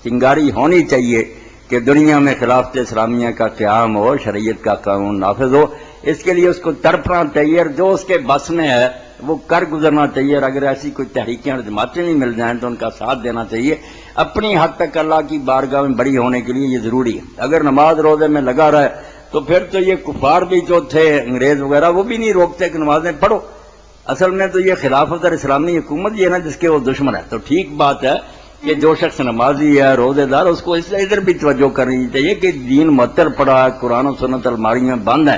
چنگاری ہونی چاہیے کہ دنیا میں خلافت اسلامیہ کا قیام ہو، شریعت کا قانون نافذ ہو۔ اس کے لیے اس کو تڑپنا چاہیے، اور جو اس کے بس میں ہے وہ کر گزرنا چاہیے، اور اگر ایسی کوئی تحریکیں اور جماعتیں بھی مل جائیں تو ان کا ساتھ دینا چاہیے۔ اپنی حد تک اللہ کی بارگاہ میں بری ہونے کے لیے یہ ضروری ہے۔ اگر نماز روزے میں لگا رہے تو پھر تو یہ کفار بھی جو تھے انگریز وغیرہ وہ بھی نہیں روکتے کہ نمازیں پڑھو۔ اصل میں تو یہ خلافت اور اسلامی حکومت یہ نا جس کے وہ دشمن ہے۔ تو ٹھیک بات ہے کہ جو شخص نمازی ہے، روزے دار، اس کو اس ادھر بھی توجہ کرنی چاہیے کہ دین معطل پڑا ہے، قرآن و سنت الماریوں میں بند ہے،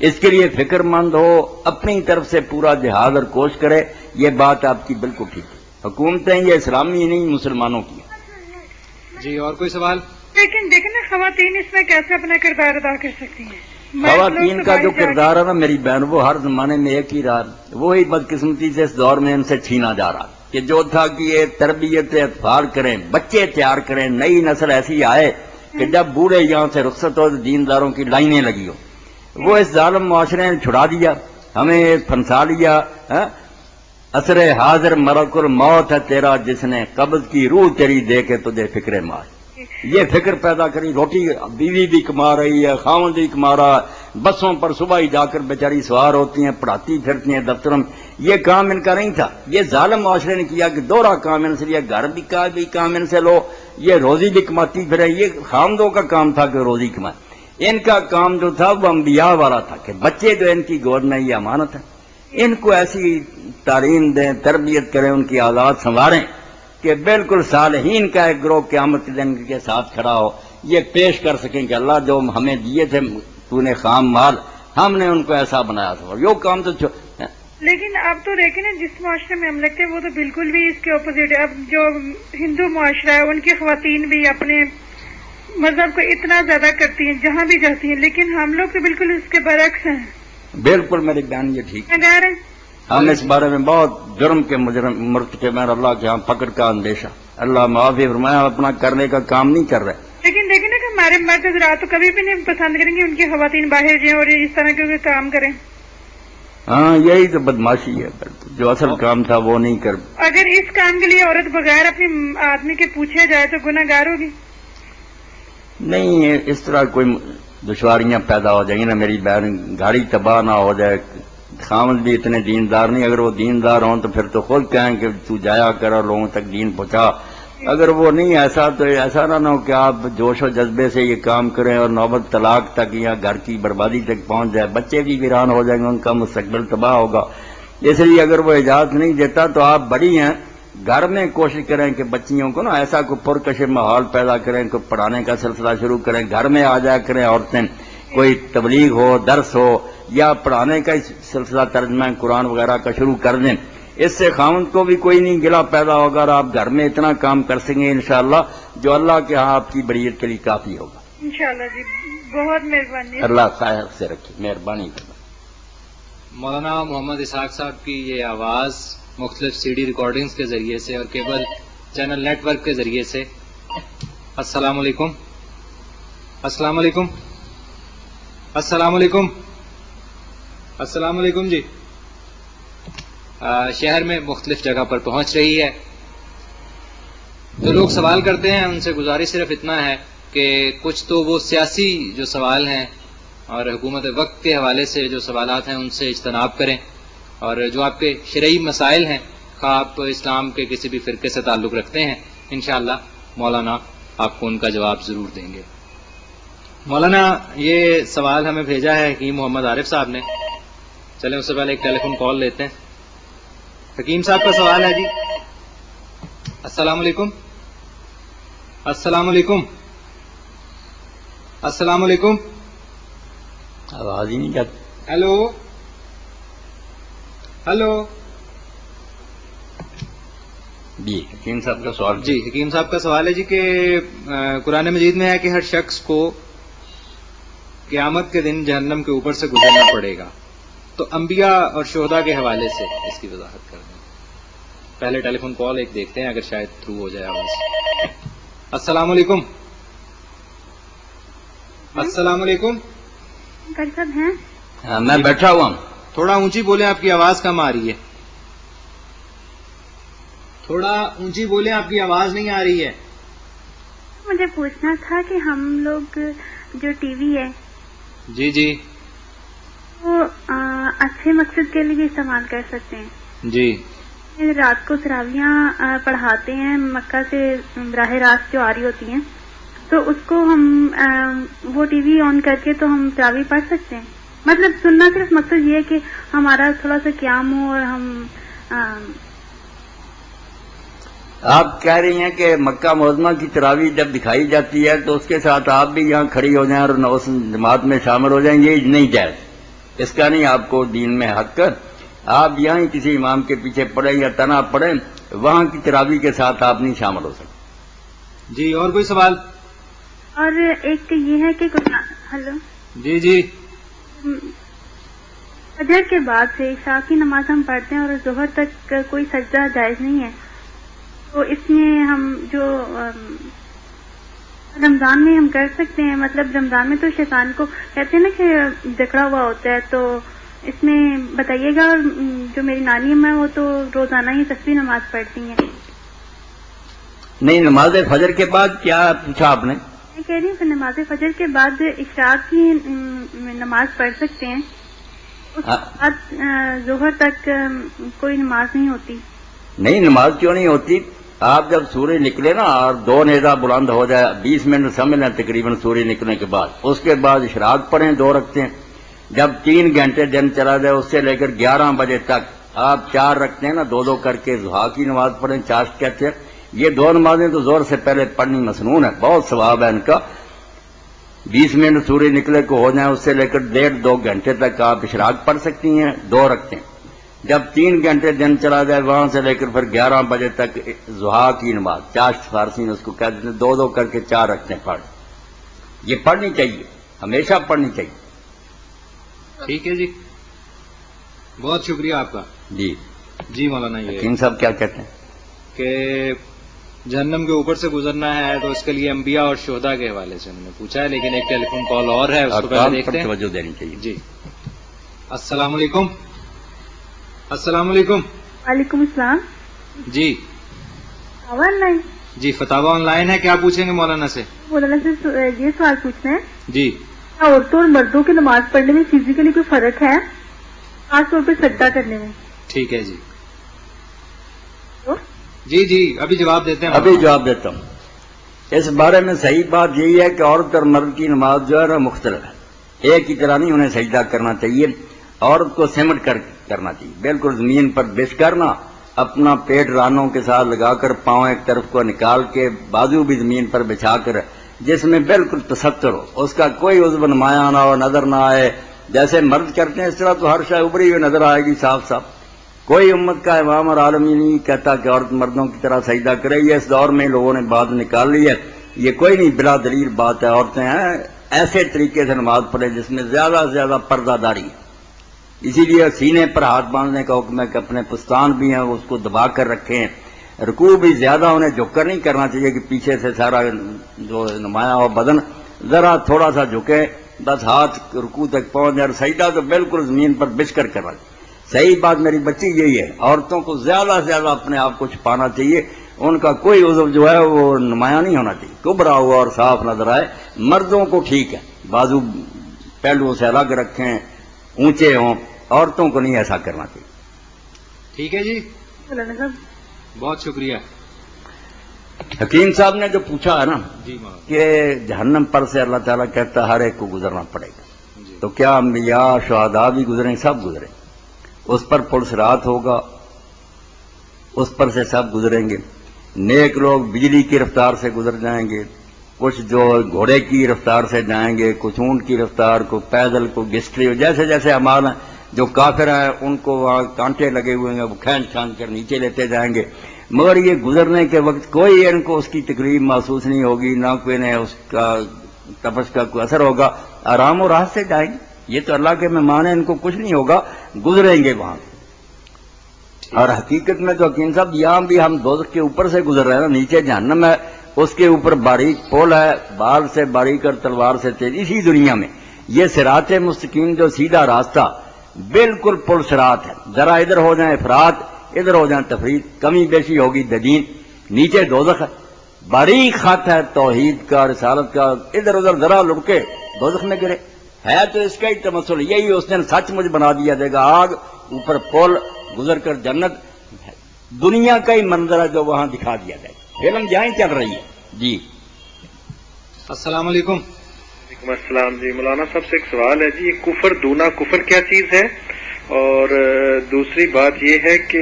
اس کے لیے فکر مند ہو، اپنی طرف سے پورا جہاد اور کوشش کرے۔ یہ بات آپ کی بالکل ٹھیک ہے، حکومتیں یہ اسلامی نہیں مسلمانوں کی۔ جی اور کوئی سوال؟ لیکن دیکھیں نا، خواتین اس میں کیسے اپنا کردار ادا کر سکتی ہیں؟ خواتین کا جو کردار ہے نا میری بہن، وہ ہر زمانے میں ایک ہی رہا، وہی بدقسمتی سے اس دور میں ان سے چھینا جا رہا کہ جو تھا کہ یہ تربیت اطفال کریں، بچے تیار کریں، نئی نسل ایسی آئے کہ جب بوڑھے یہاں سے رخصت ہو تو دینداروں کی لائنیں لگی ہو۔ وہ اس ظالم معاشرے نے چھڑا دیا، ہمیں پھنسا لیا۔ عصر حاضر ملک الموت ہے تیرا، جس نے قبض کی روح تیری دے کے تجھے فکر مار، یہ فکر پیدا کری۔ روٹی بیوی بھی کما رہی ہے، خاوند بھی کما رہا ہے، بسوں پر صبح ہی جا کر بیچاری سوار ہوتی ہیں، پڑھاتی پھرتی ہیں دفتروں میں۔ یہ کام ان کا نہیں تھا، یہ ظالم معاشرے نے کیا کہ دوہرا کام ان سے لیا، گھر بھی کام ان سے لو، یہ روزی بھی کماتی پھرے۔ یہ خاوندوں کا کام تھا کہ روزی کمائے، ان کا کام جو تھا وہ انبیاء والا تھا کہ بچے جو ان کی گود میں یہ امانت ہے، ان کو ایسی تعلیم دیں، تربیت کریں، ان کی آزاد سنواریں کہ بالکل صالحین کا ایک گروہ قیامت کے دن کے ساتھ کھڑا ہو، یہ پیش کر سکیں کہ اللہ جو ہمیں دیے تھے تو نے خام مال، ہم نے ان کو ایسا بنایا تھا، اور یہ کام تو لیکن اب تو دیکھیں نا، جس معاشرے میں ہم لگتے ہیں وہ تو بالکل بھی اس کے اپوزٹ ہے۔ اب جو ہندو معاشرہ ہے ان کی خواتین بھی اپنے مذہب کو اتنا زیادہ کرتی ہیں جہاں بھی جاتی ہیں، لیکن ہم لوگ تو بالکل اس کے برعکس ہیں۔ بالکل میری بہن یہ ٹھیک ہے، اگر ہم اس بارے میں بہت جرم کے مرتکب ہیں، اللہ کے ہاں فقر کا اندیشہ، اللہ معافی فرمائے، اپنا کرنے کا کام نہیں کر رہے۔ لیکن دیکھیں نا کہ ہمارے مرد حضرات تو کبھی بھی نہیں پسند کریں گے ان کی خواتین باہر جائیں اور اس طرح کے کام کریں۔ ہاں یہی تو بدماشی ہے، جو اصل کام تھا وہ نہیں کر۔ اگر اس کام کے لیے عورت بغیر اپنے آدمی کے پوچھے جائے تو گناہ گار ہوگی؟ نہیں، اس طرح کوئی دشواریاں پیدا ہو جائیں گی نا میری بہن، گاڑی تباہ نہ ہو جائے۔ خاوند بھی اتنے دیندار نہیں، اگر وہ دیندار ہوں تو پھر تو خود کہیں کہ تو جایا کر اور لوگوں تک دین پہنچا، اگر وہ نہیں ایسا تو ایسا نہ ہو کہ آپ جوش و جذبے سے یہ کام کریں اور نوبت طلاق تک یا گھر کی بربادی تک پہنچ جائے، بچے بھی ویران ہو جائیں گے، ان کا مستقبل تباہ ہوگا. اس لیے اگر وہ اجازت نہیں دیتا تو آپ بڑی ہیں، گھر میں کوشش کریں کہ بچیوں کو نا ایسا کوئی پرکشش ماحول پیدا کریں، کوئی پڑھانے کا سلسلہ شروع کریں، گھر میں آ جایا کریں عورتیں، کوئی تبلیغ ہو، درس ہو یا پڑھانے کا سلسلہ ترجمہ قرآن وغیرہ کا شروع کر دیں. اس سے خاوند کو بھی کوئی نہیں گلا پیدا ہوگا اور آپ گھر میں اتنا کام کر سکیں گے انشاءاللہ جو اللہ کے ہاں آپ کی بڑیت کے لیے کافی ہوگا. انشاءاللہ جی، بہت مہربانی. اللہ خیر سے رکھے، مہربانی کرنا. مولانا محمد اسحاق صاحب کی یہ آواز مختلف سی ڈی ریکارڈنگز کے ذریعے سے اور کیبل چینل نیٹ ورک کے ذریعے سے. السلام علیکم. السلام علیکم. السلام علیکم. السلام علیکم جی. شہر میں مختلف جگہ پر پہنچ رہی ہے. جو لوگ سوال کرتے ہیں ان سے گزارش صرف اتنا ہے کہ کچھ تو وہ سیاسی جو سوال ہیں اور حکومت وقت کے حوالے سے جو سوالات ہیں ان سے اجتناب کریں، اور جو آپ کے شرعی مسائل ہیں خواہ آپ اسلام کے کسی بھی فرقے سے تعلق رکھتے ہیں، انشاءاللہ مولانا آپ کو ان کا جواب ضرور دیں گے. مولانا یہ سوال ہمیں بھیجا ہے حکیم محمد عارف صاحب نے. چلیں اس سے پہلے ایک ٹیلی فون کال لیتے ہیں. حکیم صاحب کا سوال ہے جی. السلام علیکم. السلام علیکم. السلام علیکم. آواز ہی نہیں جاتی. Hello hello. جی حکیم صاحب کا سوال. جی حکیم صاحب کا سوال ہے جی کہ قرآن مجید میں ہے کہ ہر شخص کو قیامت کے دن جہنم کے اوپر سے گزرنا پڑے گا، تو انبیاء اور شہداء کے حوالے سے اس کی وضاحت کر دیں. پہلے ٹیلی فون کال ایک دیکھتے ہیں اگر شاید تھرو ہو جائے آواز. السلام علیکم. السلام علیکم. صاحب ہیں؟ میں بیٹھا ہوا ہوں. تھوڑا اونچی بولیں، آپ کی آواز کم آ رہی ہے. تھوڑا اونچی بولیں، آپ کی آواز نہیں آ رہی ہے. مجھے پوچھنا تھا کہ ہم لوگ جو ٹی وی ہے جی جی وہ اچھے مقصد کے لیے استعمال کر سکتے ہیں. جی رات کو تراویحاں پڑھاتے ہیں مکہ سے براہ راست جو آ رہی ہوتی ہیں، تو اس کو ہم وہ ٹی وی آن کر کے تو ہم تراویح پڑھ سکتے ہیں. مطلب سننا صرف مقصد یہ ہے کہ ہمارا تھوڑا سا قیام ہو اور ہم آپ کہہ رہی ہیں کہ مکہ معظمہ کی تراویح جب دکھائی جاتی ہے تو اس کے ساتھ آپ بھی یہاں کھڑی ہو جائیں اور اس جماعت میں شامل ہو جائیں، یہ نہیں جائز. اس کا نہیں آپ کو دین میں حق. آپ یہاں ہی کسی امام کے پیچھے پڑھیں یا تنہا پڑھیں، وہاں کی تراویح کے ساتھ آپ نہیں شامل ہو سکتے. جی اور کوئی سوال؟ اور ایک یہ ہے کہ ہلو جی جی فجر کے بعد سے عشاء کی نماز ہم پڑھتے ہیں اور ظہر تک کوئی سجدہ جائز نہیں ہے، تو اس میں ہم جو رمضان میں ہم کر سکتے ہیں. مطلب رمضان میں تو شیطان کو کہتے ہیں نا کہ جکڑا ہوا ہوتا ہے، تو اس میں بتائیے گا. جو میری نانی اماں وہ تو روزانہ ہی تسبیح نماز پڑھتی ہیں. نہیں، نماز فجر کے بعد کیا پوچھا آپ نے؟ میں کہہ رہی ہوں کہ نماز فجر کے بعد عشاء کی نماز پڑھ سکتے ہیں، اس کے بعد ظہر تک کوئی نماز نہیں ہوتی. نہیں، نماز کیوں نہیں ہوتی؟ آپ جب سورج نکلے نا اور 2 نیزہ بلند ہو جائے، 20 منٹ سمجھ لیں تقریباً سورج نکلنے کے بعد، اس کے بعد اشراق پڑھیں 2 رکھتے ہیں. جب 3 گھنٹے دن چلا جائے اس سے لے کر 11 بجے تک آپ 4 رکھتے ہیں نا، 2 کر کے ضحیٰ کی نماز پڑھیں، چاشت کہتے ہیں. یہ 2 نمازیں تو زور سے پہلے پڑھنی مسنون ہے، بہت ثواب ہے ان کا. 20 منٹ سورج نکلے کو ہو جائیں، اس سے لے کر 1.5-2 گھنٹے تک آپ اشراق پڑھ سکتی ہیں، 2 رکھتے ہیں. جب 3 گھنٹے دن چلا جائے وہاں سے لے کر پھر 11 بجے تک ضحیٰ کی نماز، چاشت فارسی میں اس کو کہتے ہیں، 2 کر کے 4 رکھتے ہیں پڑھ. یہ پڑھنی چاہیے، ہمیشہ پڑھنی چاہیے. ٹھیک ہے جی، بہت شکریہ آپ کا. جی جی مولانا، یہ حکیم صاحب کیا کہتے ہیں کہ جہنم کے اوپر سے گزرنا ہے تو اس کے لیے انبیاء اور شہداء کے حوالے سے انہوں نے پوچھا ہے، لیکن ایک ٹیلی فون کال اور ہے، اس کو پہلے دیکھتے ہیں. توجہ دینی چاہیے. جی السلام علیکم. السلام علیکم. وعلیکم السلام. جی آن لائن جی فتاوا آن لائن ہے، کیا پوچھیں گے مولانا سے؟ مولانا سے یہ سوال پوچھنا ہے، جی کیا عورتوں اور مردوں کی نماز پڑھنے میں فزیکلی کوئی فرق ہے، خاص طور پہ سجدہ کرنے میں؟ ٹھیک ہے جی. جی جی ابھی جواب دیتے ہیں. ابھی جواب دیتا ہوں. اس بارے میں صحیح بات یہی ہے کہ عورت اور مرد کی نماز جو ہے نا مختلف ہے. ایک کی طرح نہیں انہیں سجدہ کرنا چاہیے. عورت کو سمٹ کر کرنا چاہیے، بالکل زمین پر بچھ کرنا، اپنا پیٹ رانوں کے ساتھ لگا کر پاؤں ایک طرف کو نکال کے بازو بھی زمین پر بچھا کر، جس میں بالکل تستر ہو، اس کا کوئی عضو نمایاں نہ ہو، نظر نہ آئے. جیسے مرد کرتے ہیں اس طرح تو ہر شے ابری ہوئی نظر آئے گی صاف صاف. کوئی امت کا امام اور عالم ہی نہیں کہتا کہ عورت مردوں کی طرح سجدہ کرے. یہ اس دور میں لوگوں نے بات نکال لی ہے، یہ کوئی نہیں بلا دلیل بات ہے. عورتیں ہیں ایسے طریقے سے نماز پڑھے جس میں زیادہ سے زیادہ پردہ داری ہے. اسی لیے سینے پر ہاتھ باندھنے کا حکم ہے کہ اپنے پستان بھی ہیں اس کو دبا کر رکھیں. رکوع بھی زیادہ انہیں جھک کر نہیں کرنا چاہیے کہ پیچھے سے سارا جو نمایاں ہو بدن، ذرا تھوڑا سا جھکے، بس ہاتھ رکوع تک پہنچ جائے. سجدہ تو بالکل زمین پر بچھ کر کرنا. صحیح بات میری بچی یہی ہے، عورتوں کو زیادہ سے زیادہ اپنے آپ کو چھپانا چاہیے. ان کا کوئی عضو جو ہے وہ نمایاں نہیں ہونا چاہیے، کبرا ہوا اور صاف نظر آئے. مردوں کو ٹھیک ہے، بازو پہلوؤں سے الگ رکھیں، اونچے ہوں. عورتوں کو نہیں ایسا کرنا چاہیے. ٹھیک ہے جی، بہت شکریہ. حکیم صاحب نے جو پوچھا ہے نا جی مولانا. کہ جہنم پر سے اللہ تعالیٰ کہتا ہے ہر ایک کو گزرنا پڑے گا، جی. تو کیا انبیاء شہداء بھی گزریں؟ سب گزریں. اس پر پل صراط ہوگا، اس پر سے سب گزریں گے. نیک لوگ بجلی کی رفتار سے گزر جائیں گے، کچھ جو گھوڑے کی رفتار سے جائیں گے، کچھ اونٹ کی رفتار، کو پیدل، کو گسٹری، جیسے جیسے اعمال ہیں. جو کافر ہیں ان کو وہاں کانٹے لگے ہوئے ہیں، وہ کھینچ کھینچ کر نیچے لیتے جائیں گے. مگر یہ گزرنے کے وقت کوئی ان کو اس کی تکلیف محسوس نہیں ہوگی، نہ کوئی نے اس کا تپس کا کوئی اثر ہوگا. آرام و راحت سے جائیں گے. یہ تو اللہ کے مہمان ہیں، ان کو کچھ نہیں ہوگا، گزریں گے وہاں. اور حقیقت میں تو حکیم صاحب یہاں بھی ہم دوزخ کے اوپر سے گزر رہے ہیں نا. نیچے جہنم ہے، اس کے اوپر باریک پول ہے، بال سے باریک اور تلوار سے تیز. اسی دنیا میں یہ صراط مستقیم جو سیدھا راستہ بالکل پل صراط ہے. ذرا ادھر ہو جائیں افراد، ادھر ہو جائیں تفرید، کمی بیشی ہوگی ددین. نیچے دوزخ ہے، باریک خط ہے توحید کا، رسالت کا. ادھر ادھر ذرا لڑکے دوزخ میں گرے. ہے تو اس کا ہی تمثل، یہی اس نے سچ مجھ بنا دیا دے گا. آگ، اوپر پل، گزر کر جنت. دنیا کا ہی منظر ہے جو وہاں دکھا دیا جائے. فلم جائیں چل رہی ہے. جی السلام علیکم. وعلیکم السلام. جی مولانا صاحب سے ایک سوال ہے جی، یہ کفر، دونا کفر کیا چیز ہے؟ اور دوسری بات یہ ہے کہ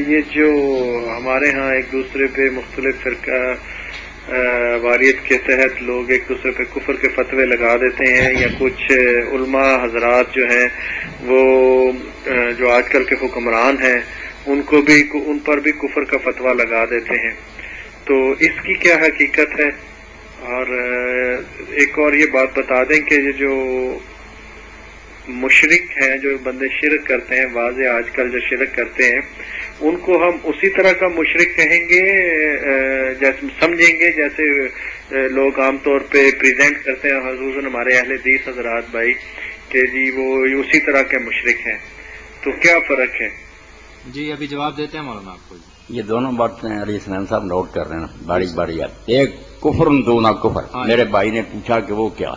یہ جو ہمارے ہاں ایک دوسرے پہ مختلف فرقہ واریت کے تحت لوگ ایک دوسرے پہ کفر کے فتوے لگا دیتے ہیں، یا کچھ علماء حضرات جو ہیں وہ جو آج کل کے حکمران ہیں ان پر بھی کفر کا فتویٰ لگا دیتے ہیں، تو اس کی کیا حقیقت ہے؟ اور ایک اور یہ بات بتا دیں کہ یہ جو مشرک ہیں، جو بندے شرک کرتے ہیں، واضح آج کل جو شرک کرتے ہیں، ان کو ہم اسی طرح کا مشرک کہیں گے، جیسے سمجھیں گے جیسے لوگ عام طور پہ پریزنٹ کرتے ہیں خصوصاً ہمارے اہل حدیث حضرات بھائی کہ جی وہ اسی طرح کے مشرک ہیں، تو کیا فرق ہے؟ جی ابھی جواب دیتے ہیں مولانا آپ کو. یہ دونوں باتیں علی حسنین صاحب نوٹ کر رہے ہیں باری باری. ایک کفر دونا کفر، میرے بھائی نے پوچھا کہ وہ کیا.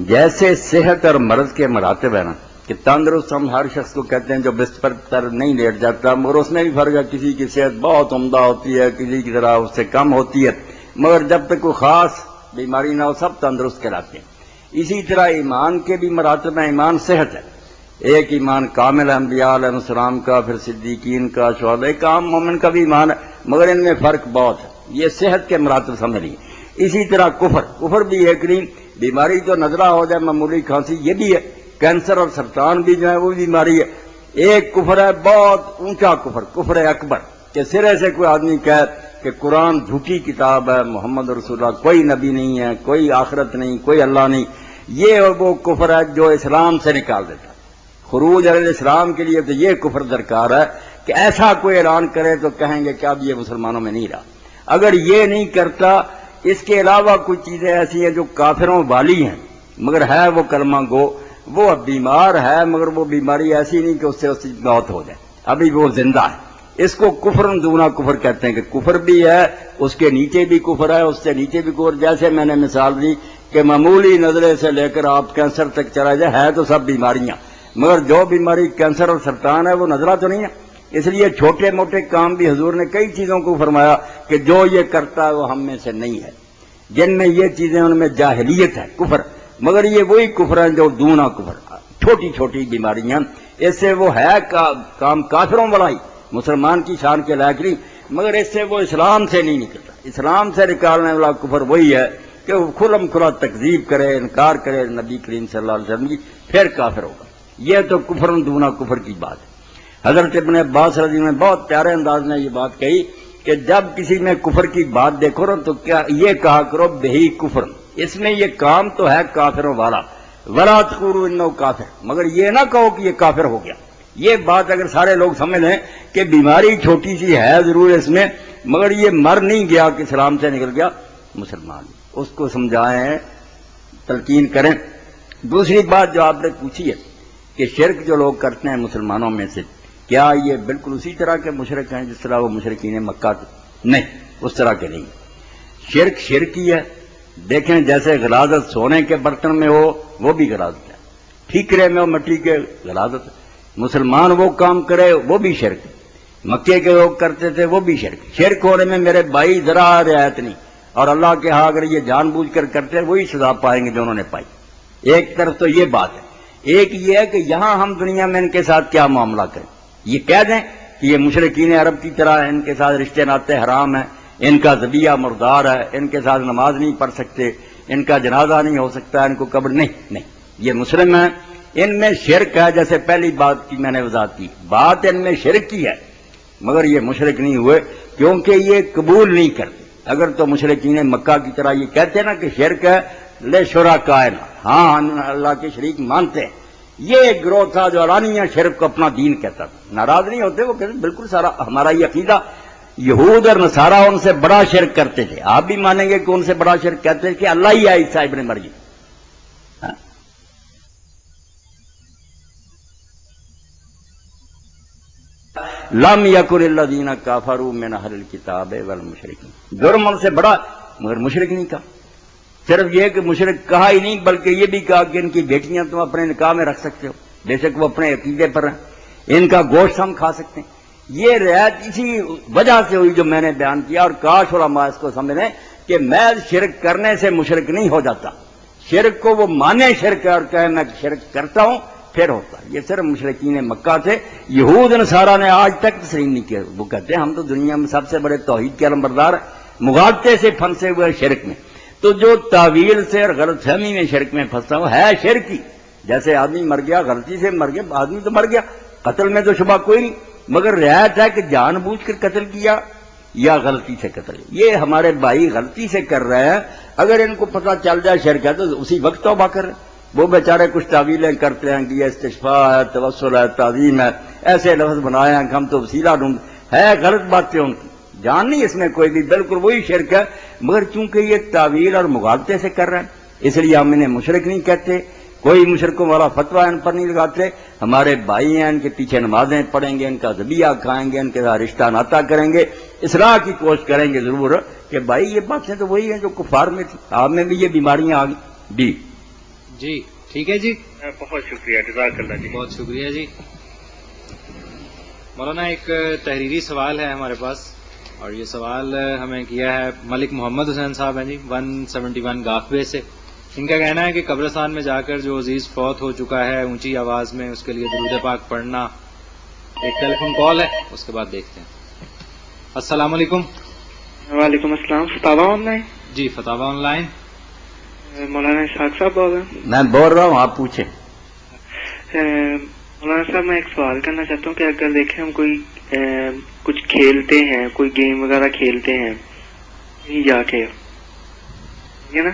جیسے صحت اور مرض کے مراتب ہے نا، کہ تندرست ہم ہر شخص کو کہتے ہیں جو بستر پر نہیں لیٹ جاتا، مگر اس میں بھی فرق ہے. کسی کی صحت بہت عمدہ ہوتی ہے، کسی کی طرح اس سے کم ہوتی ہے، مگر جب تک کوئی خاص بیماری نہ ہو سب تندرست کہلاتے ہیں. اسی طرح ایمان کے بھی مراتب ہیں. ایمان صحت ہے، ایک ایمان کامل ہے انبیاء علیہ السلام کا، پھر صدیقین کا، شہداء، ایک عام مومن کا بھی ایمان ہے، مگر ان میں فرق بہت ہے. یہ صحت کے مراتب سمجھ لیے. اسی طرح کفر بھی ایک نہیں. بیماری جو نزلہ ہو جائے، معمولی کھانسی، یہ بھی ہے. کینسر اور سرطان بھی جو ہے وہ بیماری ہے. ایک کفر ہے بہت اونچا کفر، کفر اکبر، کہ سرے سے کوئی آدمی کہے کہ قرآن جھوٹی کتاب ہے، محمد رسول اللہ کوئی نبی نہیں ہے، کوئی آخرت نہیں، کوئی اللہ نہیں. یہ وہ کفر ہے جو اسلام سے نکال دیتا ہے. خروج علی الاسلام کے لیے تو یہ کفر درکار ہے کہ ایسا کوئی اعلان کرے تو کہیں گے کہ اب یہ مسلمانوں میں نہیں رہا. اگر یہ نہیں کرتا، اس کے علاوہ کچھ چیزیں ایسی ہیں جو کافروں والی ہیں مگر ہے وہ کلمہ گو، وہ اب بیمار ہے مگر وہ بیماری ایسی نہیں کہ اس سے موت ہو جائے، ابھی وہ زندہ ہے. اس کو کفر دونا کفر کہتے ہیں کہ کفر بھی ہے، اس کے نیچے بھی کفر ہے، اس سے نیچے بھی کفر. جیسے میں نے مثال دی کہ معمولی نظرے سے لے کر آپ کینسر تک چلا جائے، ہے تو سب بیماریاں، مگر جو بیماری کینسر اور سرطان ہے وہ نظرہ تو نہیں ہے. اس لیے چھوٹے موٹے کام بھی حضور نے کئی چیزوں کو فرمایا کہ جو یہ کرتا ہے وہ ہم میں سے نہیں ہے. جن میں یہ چیزیں ان میں جاہلیت ہے, کفر, مگر یہ وہی کفر ہیں جو دونا کفر, چھوٹی چھوٹی بیماریاں, اس سے وہ ہے کام کافروں والا ہی, مسلمان کی شان کے لائق نہیں, مگر اس سے وہ اسلام سے نہیں نکلتا. اسلام سے نکالنے والا کفر وہی ہے کہ وہ کھلم کھلا تکذیب کرے, انکار کرے نبی کریم صلی اللہ علیہ وسلم کی, پھر کافر ہوگا. یہ تو کفر دونا کفر کی بات ہے. حضرت ابن عباس رضی اللہ عنہ نے بہت پیارے انداز میں یہ بات کہی کہ جب کسی میں کفر کی بات دیکھو نا تو کیا یہ کہا کرو بہی کفر, اس میں یہ کام تو ہے کافروں والا, ولا تقولوا انه کافر, مگر یہ نہ کہو کہ یہ کافر ہو گیا. یہ بات اگر سارے لوگ سمجھ لیں کہ بیماری چھوٹی سی ہے ضرور اس میں, مگر یہ مر نہیں گیا کہ اسلام سے نکل گیا مسلمان, اس کو سمجھائیں, تلقین کریں. دوسری بات جو آپ نے پوچھی ہے کہ شرک جو لوگ کرتے ہیں مسلمانوں میں سے, کیا یہ بالکل اسی طرح کے مشرک ہیں جس طرح وہ مشرکین مکہ تھے؟ نہیں, اس طرح کے نہیں. شرک شرک ہی ہے. دیکھیں جیسے غلاظت سونے کے برتن میں ہو وہ بھی غلاظت ہے, ٹھیکرے میں ہو مٹی کے غلاظت ہے. مسلمان وہ کام کرے وہ بھی شرک ہے, مکے کے لوگ کرتے تھے وہ بھی شرک. شرک ہونے میں میرے بھائی ذرا رعایت نہیں, اور اللہ کے ہاں اگر یہ جان بوجھ کر کرتے وہی سزا پائیں گے جو انہوں نے پائی. ایک طرف تو یہ بات ہے, ایک یہ ہے کہ یہاں ہم دنیا میں ان کے ساتھ کیا معاملہ کریں. یہ کہہ دیں کہ یہ مشرکین عرب کی طرح ان کے ساتھ رشتے ناتے حرام ہیں, ان کا ذبیحہ مردار ہے, ان کے ساتھ نماز نہیں پڑھ سکتے, ان کا جنازہ نہیں ہو سکتا, ان کو قبر نہیں, یہ مسلم ہیں, ان میں شرک ہے. جیسے پہلی بات کی میں نے وضاحت کی, بات ان میں شرک کی ہے, مگر یہ مشرک نہیں ہوئے کیونکہ یہ قبول نہیں کرتے. اگر تو مشرکین مکہ کی طرح یہ کہتے نا کہ شرک ہے لے شرکائے, ہاں اللہ کے شریک مانتے ہیں, یہ ایک گروہ تھا جو علانیہ شرک کو اپنا دین کہتا تھا. ناراض نہیں ہوتے, وہ کہتے بالکل سارا ہمارا یہ عقیدہ. یہود اور نصارہ ان سے بڑا شرک کرتے تھے, آپ بھی مانیں گے کہ ان سے بڑا شرک کہتے تھے کہ اللہ ہی ہے عیسیٰ ابن مریم. لم یکن الذین کفروا من اہل الکتاب والمشرکین, جرم ان سے بڑا مگر مشرک نہیں کہا. صرف یہ کہ مشرک کہا ہی نہیں بلکہ یہ بھی کہا کہ ان کی بیٹیاں تم اپنے نکاح میں رکھ سکتے ہو, بے شک وہ اپنے عقیدے پر ہیں, ان کا گوشت ہم کھا سکتے ہیں. یہ رعایت اسی وجہ سے ہوئی جو میں نے بیان کیا, اور کاش علماء اس کو سمجھیں کہ میں شرک کرنے سے مشرک نہیں ہو جاتا. شرک کو وہ مانے شرک ہے اور کہے میں شرک کرتا ہوں پھر ہوتا ہے. یہ صرف مشرکین مکہ تھے, یہود نصارہ نے آج تک تسلیم نہیں کیا. وہ کہتے ہیں ہم تو دنیا میں سب سے بڑے توحید کے علمبردار ہیں, مغالطے سے پھنسے ہوئے شرک میں. تو جو تعویل سے اور غلط فہمی میں شرک میں پھنستا ہوں ہے شرک ہی. جیسے آدمی مر گیا, غلطی سے مر گیا, آدمی تو مر گیا, قتل میں تو شبہ کوئی نہیں, مگر رعایت ہے کہ جان بوجھ کر قتل کیا یا غلطی سے قتل. یہ ہمارے بھائی غلطی سے کر رہے ہیں, اگر ان کو پتہ چل جائے شرک ہے تو اسی وقت توبہ کر رہے ہیں. وہ بیچارے کچھ تعویلیں کرتے ہیں کہ یہ استشفاء ہے, توسل ہے, تعظیم ہے, ایسے لفظ بنائے ہیں کہ ہم تو وسیلہ ڈھونڈ, ہے غلط باتیں ان کی, جان نہیں اس میں کوئی بھی, بالکل وہی شرک ہے, مگر چونکہ یہ تعویل اور مغالطے سے کر رہے ہیں اس لیے ہم انہیں مشرک نہیں کہتے. کوئی مشرکوں والا فتویٰ ان پر نہیں لگاتے. ہمارے بھائی ہیں, ان کے پیچھے نمازیں پڑھیں گے, ان کا ذبیحہ کھائیں گے, ان کے ساتھ رشتہ ناتا کریں گے, اصلاح کی کوشش کریں گے ضرور کہ بھائی یہ باتیں تو وہی ہیں جو کفار میں تھی, آپ میں بھی یہ بیماریاں آ گئی. جی ٹھیک ہے جی, بہت شکریہ, جزاک اللہ جی. بہت شکریہ جی. مولانا ایک تحریری سوال ہے ہمارے پاس, اور یہ سوال ہمیں کیا ہے ملک محمد حسین صاحب ہیں جی 171 گاکوے سے. ان کا کہنا ہے کہ قبرستان میں جا کر جو عزیز فوت ہو چکا ہے اونچی آواز میں اس کے لیے درود پاک پڑھنا. ایک ٹیلی فون کال ہے, اس کے بعد دیکھتے ہیں. السلام علیکم. وعلیکم السلام. فتاوا آن لائن. جی فتاوا آن لائن. مولانا اسحاق صاحب بول رہے ہیں. میں بول رہا ہوں, آپ پوچھیں. مولانا صاحب میں ایک سوال کرنا چاہتا ہوں کہ اگر دیکھیں ہم کوئی کچھ کھیلتے ہیں, کوئی گیم وغیرہ کھیلتے ہیں جا کے, ٹھیک ہے نا؟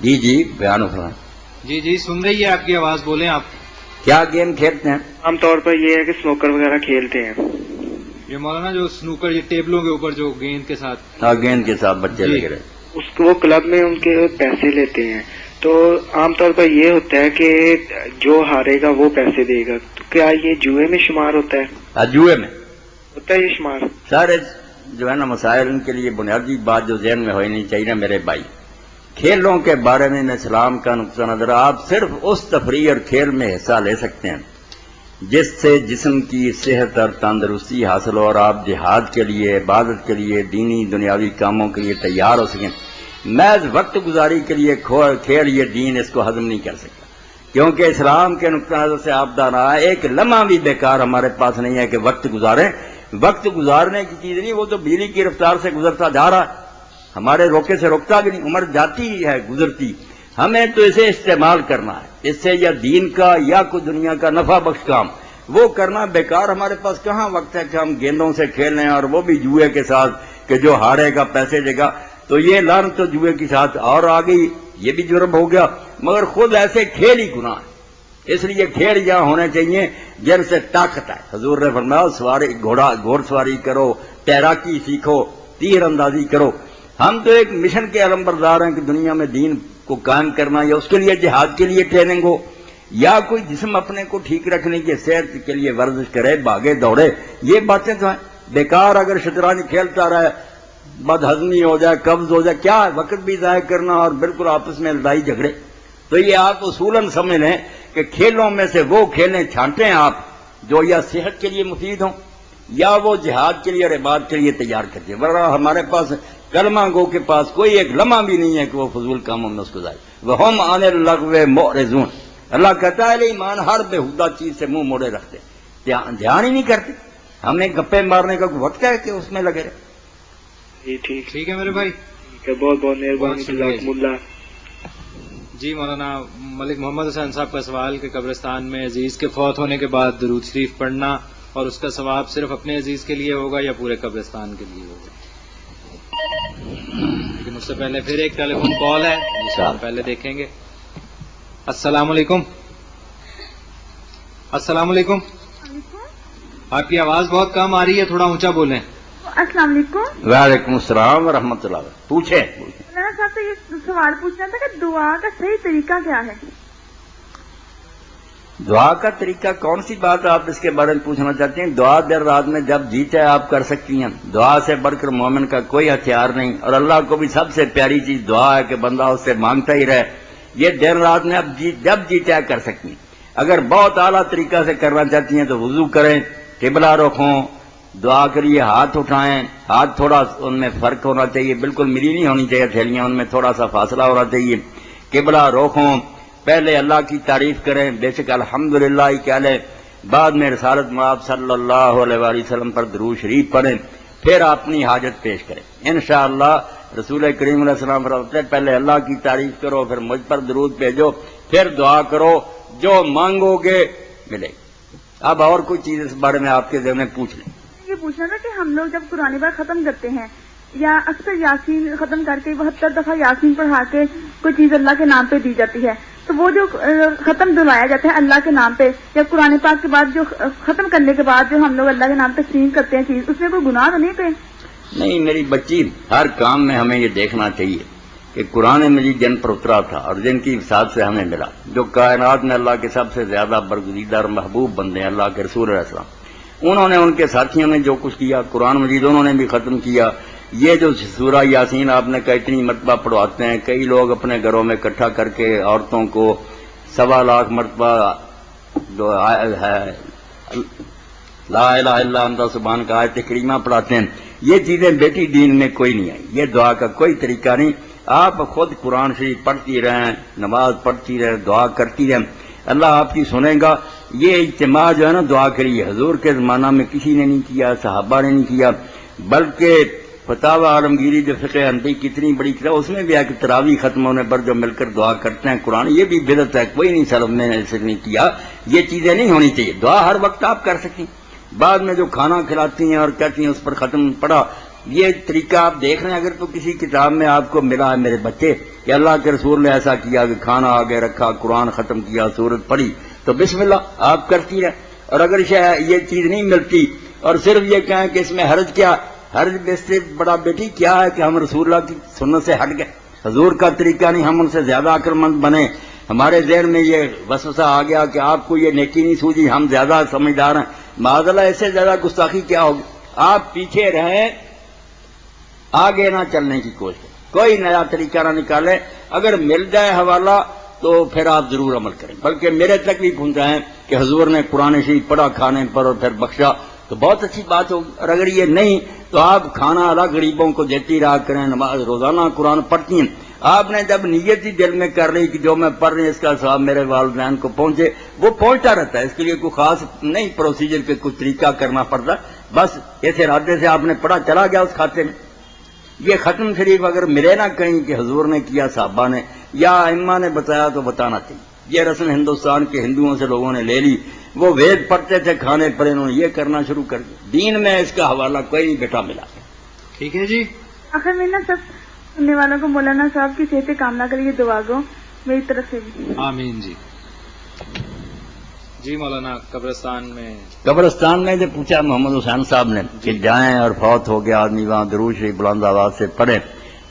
جی جی بیان ہو رہا. جی جی سن رہی ہے آپ کی آواز, بولیں آپ. کیا گیم کھیلتے ہیں؟ عام طور پر یہ ہے کہ سنوکر وغیرہ کھیلتے ہیں. یہ مولانا جو سنوکر, یہ ٹیبلوں کے اوپر جو گیند کے ساتھ, ہاں گیند کے ساتھ بچے لگ رہے, اس کو وہ کلب میں ان کے پیسے لیتے ہیں. تو عام طور پر یہ ہوتا ہے کہ جو ہارے گا وہ پیسے دے گا. تو کیا یہ جوئے میں شمار ہوتا ہے؟ جوئے میں ہوتا ہے یہ شمار. سارے جو ہے نا مسائل ان کے لیے بنیادی بات جو ذہن میں ہونی چاہیے نا میرے بھائی, کھیلوں کے بارے میں اسلام کا نقطہ نظر, آپ صرف اس تفریح اور کھیل میں حصہ لے سکتے ہیں جس سے جسم کی صحت اور تندرستی حاصل ہو اور آپ جہاد کے لیے، عبادت کے لیے، دینی دنیاوی کاموں کے لیے تیار ہو سکیں۔ محض وقت گزاری کے لیے کھیل یہ دین اس کو ہضم نہیں کر سکتا، کیونکہ اسلام کے نقطہ نظر سے آپ دا رہا ہے ایک لمحہ بھی بیکار ہمارے پاس نہیں ہے کہ وقت گزاریں۔ وقت گزارنے کی چیز نہیں، وہ تو بجلی کی رفتار سے گزرتا جا رہا ہے، ہمارے روکے سے روکتا بھی نہیں، عمر جاتی ہے گزرتی، ہمیں تو اسے استعمال کرنا ہے، اس سے یا دین کا یا کوئی دنیا کا نفع بخش کام وہ کرنا بیکار۔ ہمارے پاس کہاں وقت ہے کہ ہم گیندوں سے کھیلیں، اور وہ بھی جوئے کے ساتھ کہ جو ہارے گا پیسے دے گا، تو یہ لعنت تو جوئے کے ساتھ اور آ گئی، یہ بھی جرم ہو گیا، مگر خود ایسے کھیل ہی گناہ ہے۔ اس لیے کھیل یہاں ہونے چاہیے جن سے طاقت ہے۔ حضور نے فرمایا سواری گھوڑ سواری کرو، تیراکی سیکھو، تیر اندازی کرو۔ ہم تو ایک مشن کے علمبردار ہیں کہ دنیا میں دین کو قائم کرنا، یا اس کے لیے جہاد کے لیے ٹریننگ ہو، یا کوئی جسم اپنے کو ٹھیک رکھنے کی صحت کے لیے ورزش کرے، بھاگے دوڑے، یہ باتیں تو ہیں۔ بیکار اگر شطرنج کھیلتا رہے، بد ہضمی ہو جائے، قبض ہو جائے، کیا وقت بھی ضائع کرنا اور بالکل آپس میں لڑائی جھگڑے۔ تو یہ آپ اصولاً سمجھ لیں کہ کھیلوں میں سے وہ کھیلیں چھانٹیں آپ جو یا صحت کے لیے مفید ہوں یا وہ جہاد کے لیے اور عبادت کے لیے تیار کرتے ہیں، ورنہ ہمارے پاس کلمہ گو کے پاس کوئی ایک لمحہ بھی نہیں ہے کہ وہ فضول کاموں میں اس کو ضائع۔ وَهُمْ عَنِ اللَّغْوِ مُعْرِضُونَ، اللہ کہتا ہے ایمان ہر بےہودہ چیز سے منہ موڑے رکھتے، دھیان ہی نہیں کرتے۔ ہمیں گپے مارنے کا وقت ہے کہ اس میں لگے رہے۔ جی ٹھیک ہے میرے بھائی، بہت بہت مہربانی، جزاکم اللہ۔ جی مولانا ملک محمد حسین صاحب کا سوال کہ قبرستان میں عزیز کے فوت ہونے کے بعد درود شریف پڑھنا اور اس کا ثواب صرف اپنے عزیز کے لیے ہوگا یا پورے قبرستان کے لیے ہوگا؟ لیکن اس سے پہلے پھر ایک ٹیلی فون کال ہے جسے ہم پہلے دیکھیں گے۔ السلام علیکم۔ السلام علیکم، آپ کی آواز بہت کم آ رہی ہے، تھوڑا اونچا بولیں۔ السلام علیکم۔ وعلیکم السلام ورحمۃ اللہ۔ پوچھیں۔ مولانا صاحب سے یہ سوال پوچھنا تھا کہ دعا کا صحیح طریقہ کیا ہے؟ دعا کا طریقہ کون سی بات آپ اس کے بارے میں پوچھنا چاہتے ہیں؟ دعا دیر رات میں جب جی چاہے آپ کر سکتی ہیں، دعا سے بڑھ کر مومن کا کوئی ہتھیار نہیں، اور اللہ کو بھی سب سے پیاری چیز دعا ہے کہ بندہ اس سے مانگتا ہی رہے۔ یہ دیر رات میں اب جب جی چاہے کر سکتی ہیں۔ اگر بہت اعلیٰ طریقہ سے کرنا چاہتی ہیں تو وضو کریں، قبلہ رخوں، دعا کریے، ہاتھ اٹھائیں، ہاتھ تھوڑا ان میں فرق ہونا چاہیے، بالکل ملی نہیں ہونی چاہیے تھیلیاں، ان میں تھوڑا سا فاصلہ ہونا چاہیے، قبلہ رخوں، پہلے اللہ کی تعریف کریں، بے شک الحمدللہ ہی کہہ لیں، بعد میں رسالت مآب صلی اللہ علیہ وآلہ وسلم پر درود شریف پڑھیں، پھر اپنی حاجت پیش کریں۔ انشاءاللہ رسول کریم علیہ السلام فرماتے ہیں پہلے اللہ کی تعریف کرو، پھر مجھ پر درود بھیجو، پھر دعا کرو، جو مانگو گے ملے گی۔ اب اور کوئی چیز اس بارے میں آپ کے ذہن میں پوچھ لیں۔ یہ پوچھنا تھا کہ ہم لوگ جب قرآن پاک ختم کرتے ہیں یا اکثر یاسین ختم کر کے 72 دفعہ یاسین پڑھا کے کوئی چیز اللہ کے نام پہ دی جاتی ہے، تو وہ جو ختم دلوایا جاتا ہے اللہ کے نام پہ یا قرآن پاک کے بعد جو ختم کرنے کے بعد جو ہم لوگ اللہ کے نام پہ تسلیم کرتے ہیں چیز، اس میں کوئی گناہ تو نہیں پہ؟ نہیں میری بچی، ہر کام میں ہمیں یہ دیکھنا چاہیے کہ قرآن مجید جن پر اترا تھا اور جن کی افساد سے ہمیں ملا، جو کائنات میں اللہ کے سب سے زیادہ برگزیدہ اور محبوب بندے ہیں، اللہ کے رسول علیہ السلام، انہوں نے ان کے ساتھیوں نے جو کچھ کیا، قرآن مجید انہوں نے بھی ختم کیا۔ یہ جو سورہ یاسین آپ نے اتنی مرتبہ پڑھواتے ہیں، کئی لوگ اپنے گھروں میں اکٹھا کر کے عورتوں کو 1.25 لاکھ مرتبہ لا الہ الا انت سبحانک کا آیت کریمہ پڑھاتے ہیں۔ یہ چیزیں بیٹی دین میں کوئی نہیں آئی، یہ دعا کا کوئی طریقہ نہیں۔ آپ خود قرآن شریف پڑھتی رہیں، نماز پڑھتی رہیں، دعا کرتی رہیں، اللہ آپ کی سنے گا۔ یہ اجتماع جو ہے نا دعا کے لیے، حضور کے زمانہ میں کسی نے نہیں کیا، صحابہ نے نہیں کیا، بلکہ فتاوی عالمگیری جو فقہ حنفی کتنی بڑی کتاب، اس میں بھی ہے کہ تراویح ختم ہونے پر جو مل کر دعا کرتے ہیں قرآن، یہ بھی بدعت ہے، کوئی نہیں سلف نے ایسے نہیں کیا، یہ چیزیں نہیں ہونی چاہیے۔ دعا ہر وقت آپ کر سکیں، بعد میں جو کھانا کھلاتی ہیں اور کہتی ہیں اس پر ختم پڑھا، یہ طریقہ آپ دیکھ رہے ہیں۔ اگر تو کسی کتاب میں آپ کو ملا ہے میرے بچے کہ اللہ کے رسول نے ایسا کیا کہ کھانا آگے رکھا، قرآن ختم کیا، سورت پڑھی، تو بسم اللہ آپ کرتی رہیں۔ اور اگر یہ چیز نہیں ملتی اور صرف یہ کہیں کہ اس میں حرج کیا، حرج سے بڑا بیٹی کیا ہے کہ ہم رسول اللہ کی سنت سے ہٹ گئے، حضور کا طریقہ نہیں، ہم ان سے زیادہ عقل مند بنے، ہمارے ذہن میں یہ وسوسہ آ گیا کہ آپ کو یہ نیکی نہیں سوجی، ہم زیادہ سمجھدار ہیں۔ معاذ اللہ اس سے زیادہ گستاخی کیا ہوگی؟ آپ پیچھے رہیں، آگے نہ چلنے کی کوشش، کوئی نیا طریقہ نہ نکالے۔ اگر مل جائے حوالہ تو پھر آپ ضرور عمل کریں. بلکہ میرے تک بھی پہنچا ہے کہ حضور نے قرآن شریف پڑھا کھانے پر اور پھر بخشا تو بہت اچھی بات ہوگی. اور اگر یہ نہیں تو آپ کھانا الگ غریبوں کو دیتی رہا کریں. نماز روزانہ قرآن پڑھتی ہیں. آپ نے جب نیت ہی دل میں کر لی کہ جو میں پڑھ رہی ہوں اس کا ثواب میرے والدین کو پہنچے, وہ پہنچتا رہتا ہے. اس کے لیے کوئی خاص نہیں پروسیجر کے کچھ طریقہ کرنا پڑتا, بس اس ارادے سے آپ نے پڑھا چلا گیا اس کھاتے میں. یہ ختم شریف اگر ملے نہ کہیں کہ حضور نے کیا, صحابہ نے یا ائمہ نے بتایا تو بتانا چاہیے. یہ رسم ہندوستان کے ہندوؤں سے لوگوں نے لے لی. وہ وید پڑھتے تھے کھانے پر, انہوں نے یہ کرنا شروع کر دیا. دین میں اس کا حوالہ کوئی نہیں بیٹا ملا. ٹھیک ہے جی. آخر میں نا سب سننے والوں کو مولانا صاحب کی صحت کامنا کے لیے دعا گو میری طرف سے بھی. آمین جی. جی مولانا قبرستان میں جو پوچھا محمد حسین صاحب نے کہ جائیں اور فوت ہو گیا آدمی وہاں درود شریف بلند آواز سے پڑھیں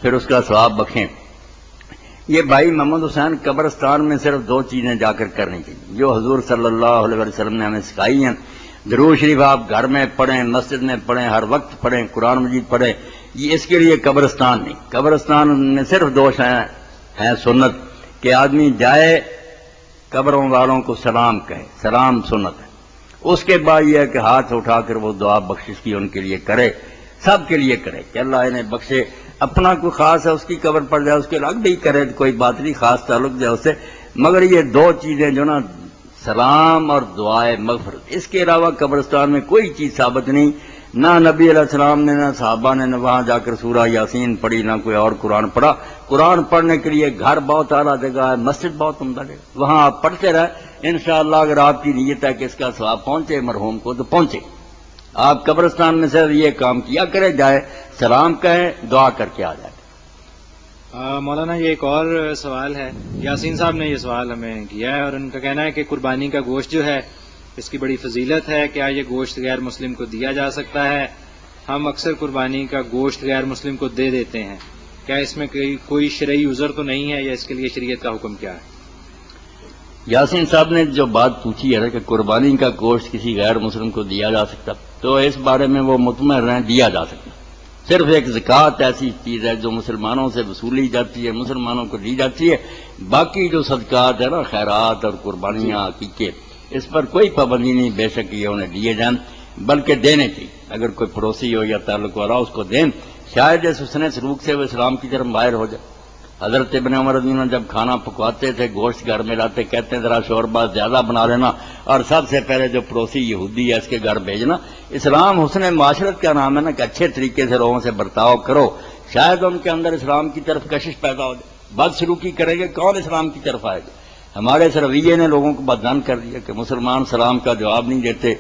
پھر اس کا ثواب بخشیں. یہ بھائی محمد حسین قبرستان میں صرف دو چیزیں جا کر کرنی چاہیے جو حضور صلی اللہ علیہ وسلم نے ہمیں سکھائی ہیں. درود شریف آپ گھر میں پڑھیں, مسجد میں پڑھیں, ہر وقت پڑھیں, قرآن مجید پڑھیں. یہ اس کے لیے قبرستان نہیں. قبرستان میں صرف دو ہیں سنت کہ آدمی جائے قبروں والوں کو سلام کہے, سلام سنت ہے. اس کے بعد یہ ہے کہ ہاتھ اٹھا کر وہ دعا بخشش کی ان کے لیے کرے, سب کے لیے کرے کہ اللہ انہیں بخشے. اپنا کوئی خاص ہے اس کی قبر پر جائے اس کے الگ بھی کرے, کوئی بات نہیں, خاص تعلق جائے اس سے. مگر یہ دو چیزیں جو نا سلام اور دعائے مغفرت, اس کے علاوہ قبرستان میں کوئی چیز ثابت نہیں. نہ نبی علیہ السلام نے, نہ صحابہ نے, نہ وہاں جا کر سورہ یاسین پڑھی, نہ کوئی اور قرآن پڑھا. قرآن پڑھنے کے لیے گھر بہت اعلیٰ جگہ ہے, مسجد بہت عمدہ جگہ, وہاں آپ پڑھتے رہیں. انشاءاللہ اگر آپ کی نیت ہے کہ اس کا ثواب پہنچے مرحوم کو تو پہنچے. آپ قبرستان میں سے یہ کام کیا کرے, جائے سلام کہیں, دعا کر کے آ جائے. مولانا یہ ایک اور سوال ہے. یاسین صاحب نے یہ سوال ہمیں کیا ہے اور ان کا کہنا ہے کہ قربانی کا گوشت جو ہے اس کی بڑی فضیلت ہے. کیا یہ گوشت غیر مسلم کو دیا جا سکتا ہے؟ ہم اکثر قربانی کا گوشت غیر مسلم کو دے دیتے ہیں. کیا اس میں کوئی شرعی عذر تو نہیں ہے یا اس کے لیے شریعت کا حکم کیا ہے؟ یاسین صاحب نے جو بات پوچھی ہے کہ قربانی کا گوشت کسی غیر مسلم کو دیا جا سکتا, تو اس بارے میں وہ مطمئن رہیں دیا جا سکتا. صرف ایک زکوٰۃ ایسی چیز ہے جو مسلمانوں سے وصولی جاتی ہے, مسلمانوں کو دی جاتی ہے. باقی جو صدقات ہے نا, خیرات اور قربانیاں, عقیقے, اس پر کوئی پابندی نہیں. بے شک یہ انہیں دیے جائیں, بلکہ دینے چاہیے. اگر کوئی پڑوسی ہو یا تعلق والا اس کو دیں, شاید اس حسن سلوک سے وہ اسلام کی طرف مائل ہو جائے. حضرت ابن عمر رضی اللہ عنہ جب کھانا پکواتے تھے, گوشت گھر میں لاتے, کہتے ہیں ذرا شوربہ زیادہ بنا لینا اور سب سے پہلے جو پڑوسی یہودی ہے اس کے گھر بھیجنا. اسلام حسن معاشرت کا نام ہے نا کہ اچھے طریقے سے لوگوں سے برتاؤ کرو. شاید ان کے اندر اسلام کی طرف کشش پیدا ہو جائے. بد سلوکی کریں گے کون اسلام کی طرف آئے گا؟ ہمارے اس رویے نے لوگوں کو بدنام کر دیا کہ مسلمان سلام کا جواب نہیں دیتے.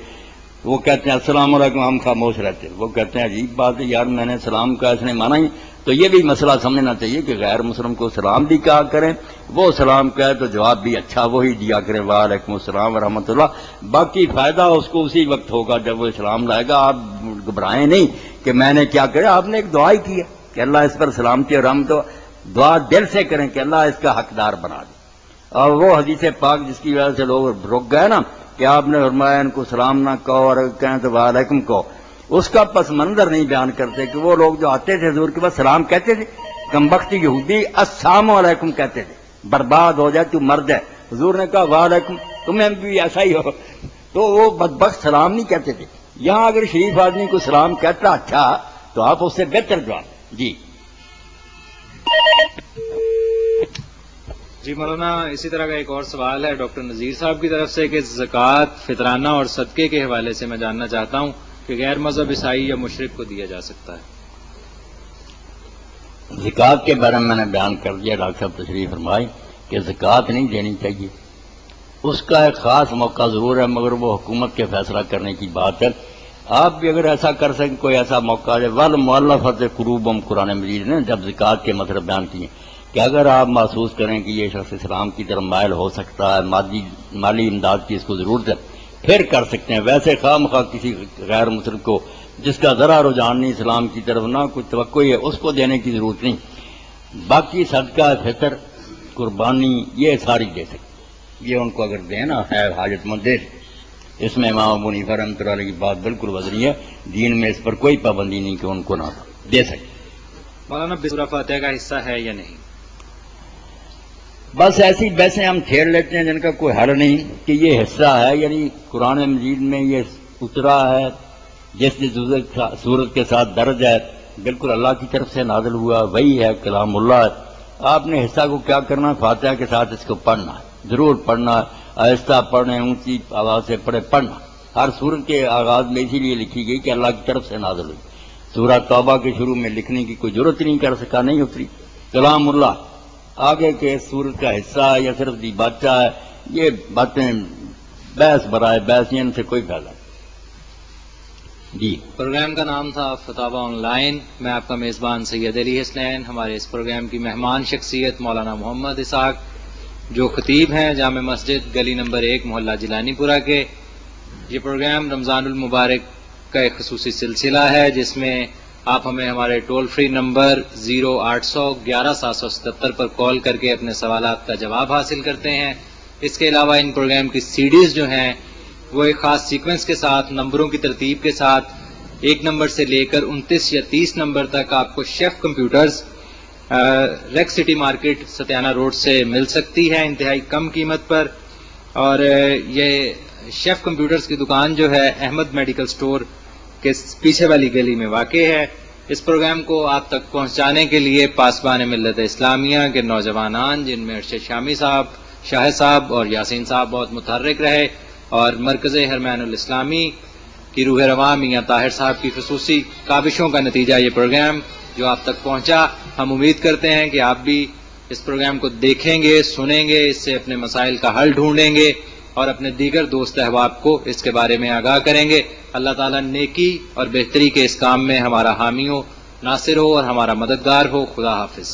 وہ کہتے ہیں السلام علیکم, ہم خاموش رہتے. وہ کہتے ہیں عجیب بات ہے یار, میں نے سلام کا اس نے مانا ہی. تو یہ بھی مسئلہ سمجھنا چاہیے کہ غیر مسلم کو سلام بھی کہا کریں, وہ سلام کہے تو جواب بھی اچھا وہی دیا کریں, وعلیکم السلام ورحمۃ اللہ. باقی فائدہ اس کو اسی وقت ہوگا جب وہ اسلام لائے گا. آپ گھبرائیں نہیں کہ میں نے کیا کرے, آپ نے ایک دعا ہی کی ہے کہ اللہ اس پر سلامتی اور رحمت. دعا دل سے کریں کہ اللہ اس کا حقدار بنا دے. اور وہ حدیث پاک جس کی وجہ سے لوگ رک گئے نا کہ آپ نے فرمایا ان کو سلام نہ کہو اور کہیں تو وعلیکم کہو, اس کا پس منظر نہیں بیان کرتے کہ وہ لوگ جو آتے تھے حضور کے پاس سلام کہتے تھے, کمبخت یہودی السلام علیکم کہتے تھے, برباد ہو جائے تو مر جائے. حضور نے کہا وعلیکم, تمہیں بھی ایسا ہی ہو. تو وہ بدبخت سلام نہیں کہتے تھے. یہاں اگر شریف آدمی کو سلام کہتا اچھا تو آپ اس سے بہتر جواب. جی مولانا, اسی طرح کا ایک اور سوال ہے ڈاکٹر نذیر صاحب کی طرف سے کہ زکوٰۃ, فطرانہ اور صدقے کے حوالے سے میں جاننا چاہتا ہوں کہ غیر مذہب عیسائی یا مشرک کو دیا جا سکتا ہے؟ زکوٰۃ کے بارے میں نے بیان کر دیا, ڈاکٹر صاحب تشریف فرمائی کہ زکوٰۃ نہیں دینی چاہیے. اس کا ایک خاص موقع ضرور ہے مگر وہ حکومت کے فیصلہ کرنے کی بات ہے. آپ بھی اگر ایسا کر سکیں, کوئی ایسا موقع ہے, والمؤلفۃ قلوبہم قرآن مجید نے جب زکوٰۃ کے مطلب بیان کیے کہ اگر آپ محسوس کریں کہ یہ شخص اسلام کی طرف مائل ہو سکتا ہے, مالی امداد کی اس کو ضرورت ہے, پھر کر سکتے ہیں. ویسے خواہ مخواہ کسی غیر مسلم کو جس کا ذرا رجحان نہیں اسلام کی طرف, نہ کوئی توقع ہے, اس کو دینے کی ضرورت نہیں. باقی صدقہ, فطر, قربانی یہ ساری دے سکتے. یہ ان کو اگر دینا ہے حاجت مند دے. اس میں امام ابو حنیفہ رحمۃ اللہ علیہ کی بات بالکل وزنی ہے. دین میں اس پر کوئی پابندی نہیں کہ ان کو نہ دے سکتے. مولانا سورہ فاتحہ کا حصہ ہے یا نہیں؟ بس ایسی بحثیں ہم چھیڑ لیتے ہیں جن کا کوئی حل نہیں کہ یہ حصہ ہے، یعنی قرآن مجید میں یہ اترا ہے جس صورت کے ساتھ درج ہے، بالکل اللہ کی طرف سے نازل ہوا، وہی ہے، کلام اللہ ہے۔ آپ نے حصہ کو کیا کرنا ہے؟ فاتحہ کے ساتھ اس کو پڑھنا ہے، ضرور پڑھنا ہے، آہستہ پڑھیں، اونچی آواز سے پڑھے، پڑھنا۔ ہر سورت کے آغاز میں اسی لیے لکھی گئی کہ اللہ کی طرف سے نازل ہوئی۔ سورہ توبہ کے شروع میں لکھنے کی کوئی ضرورت نہیں، کر سکا، نہیں اتری، کلام اللہ۔ آگے کے سورت کا حصہ ہے یا صرف بادشاہ ہے، یہ باتیں بحث برائے بحث، ان سے کوئی فائدہ نہیں۔ جی پروگرام کا نام تھا فتاوی آن لائن۔ میں آپ کا میزبان سید علی حسنین۔ ہمارے اس پروگرام کی مہمان شخصیت مولانا محمد اسحاق، جو خطیب ہیں جامع مسجد گلی نمبر 1 محلہ جیلانی پورہ کے۔ یہ پروگرام رمضان المبارک کا ایک خصوصی سلسلہ ہے جس میں آپ ہمیں ہمارے ٹول فری نمبر 0800 11777 پر کال کر کے اپنے سوالات کا جواب حاصل کرتے ہیں۔ اس کے علاوہ ان پروگرام کی سیڈیز جو ہیں وہ ایک خاص سیکوینس کے ساتھ، نمبروں کی ترتیب کے ساتھ 1 نمبر سے لے کر 29 یا 30 نمبر تک آپ کو شیف کمپیوٹرز ریک سٹی مارکیٹ ستیانہ روڈ سے مل سکتی ہے انتہائی کم قیمت پر۔ اور یہ شیف کمپیوٹرز کی دکان جو ہے احمد میڈیکل سٹور کے پیچھے والی گلی میں واقع ہے۔ اس پروگرام کو آپ تک پہنچانے کے لیے پاسبان ملت اسلامیہ کے نوجوانان، جن میں ارشد شامی صاحب، شاہد صاحب اور یاسین صاحب بہت متحرک رہے، اور مرکز حرمین الاسلامی کی روح رواں میاں طاہر صاحب کی خصوصی کاوشوں کا نتیجہ یہ پروگرام جو آپ تک پہنچا۔ ہم امید کرتے ہیں کہ آپ بھی اس پروگرام کو دیکھیں گے، سنیں گے، اس سے اپنے مسائل کا حل ڈھونڈیں گے اور اپنے دیگر دوست احباب کو اس کے بارے میں آگاہ کریں گے۔ اللہ تعالیٰ نیکی اور بہتری کے اس کام میں ہمارا حامی ہو، ناصر ہو اور ہمارا مددگار ہو۔ خدا حافظ۔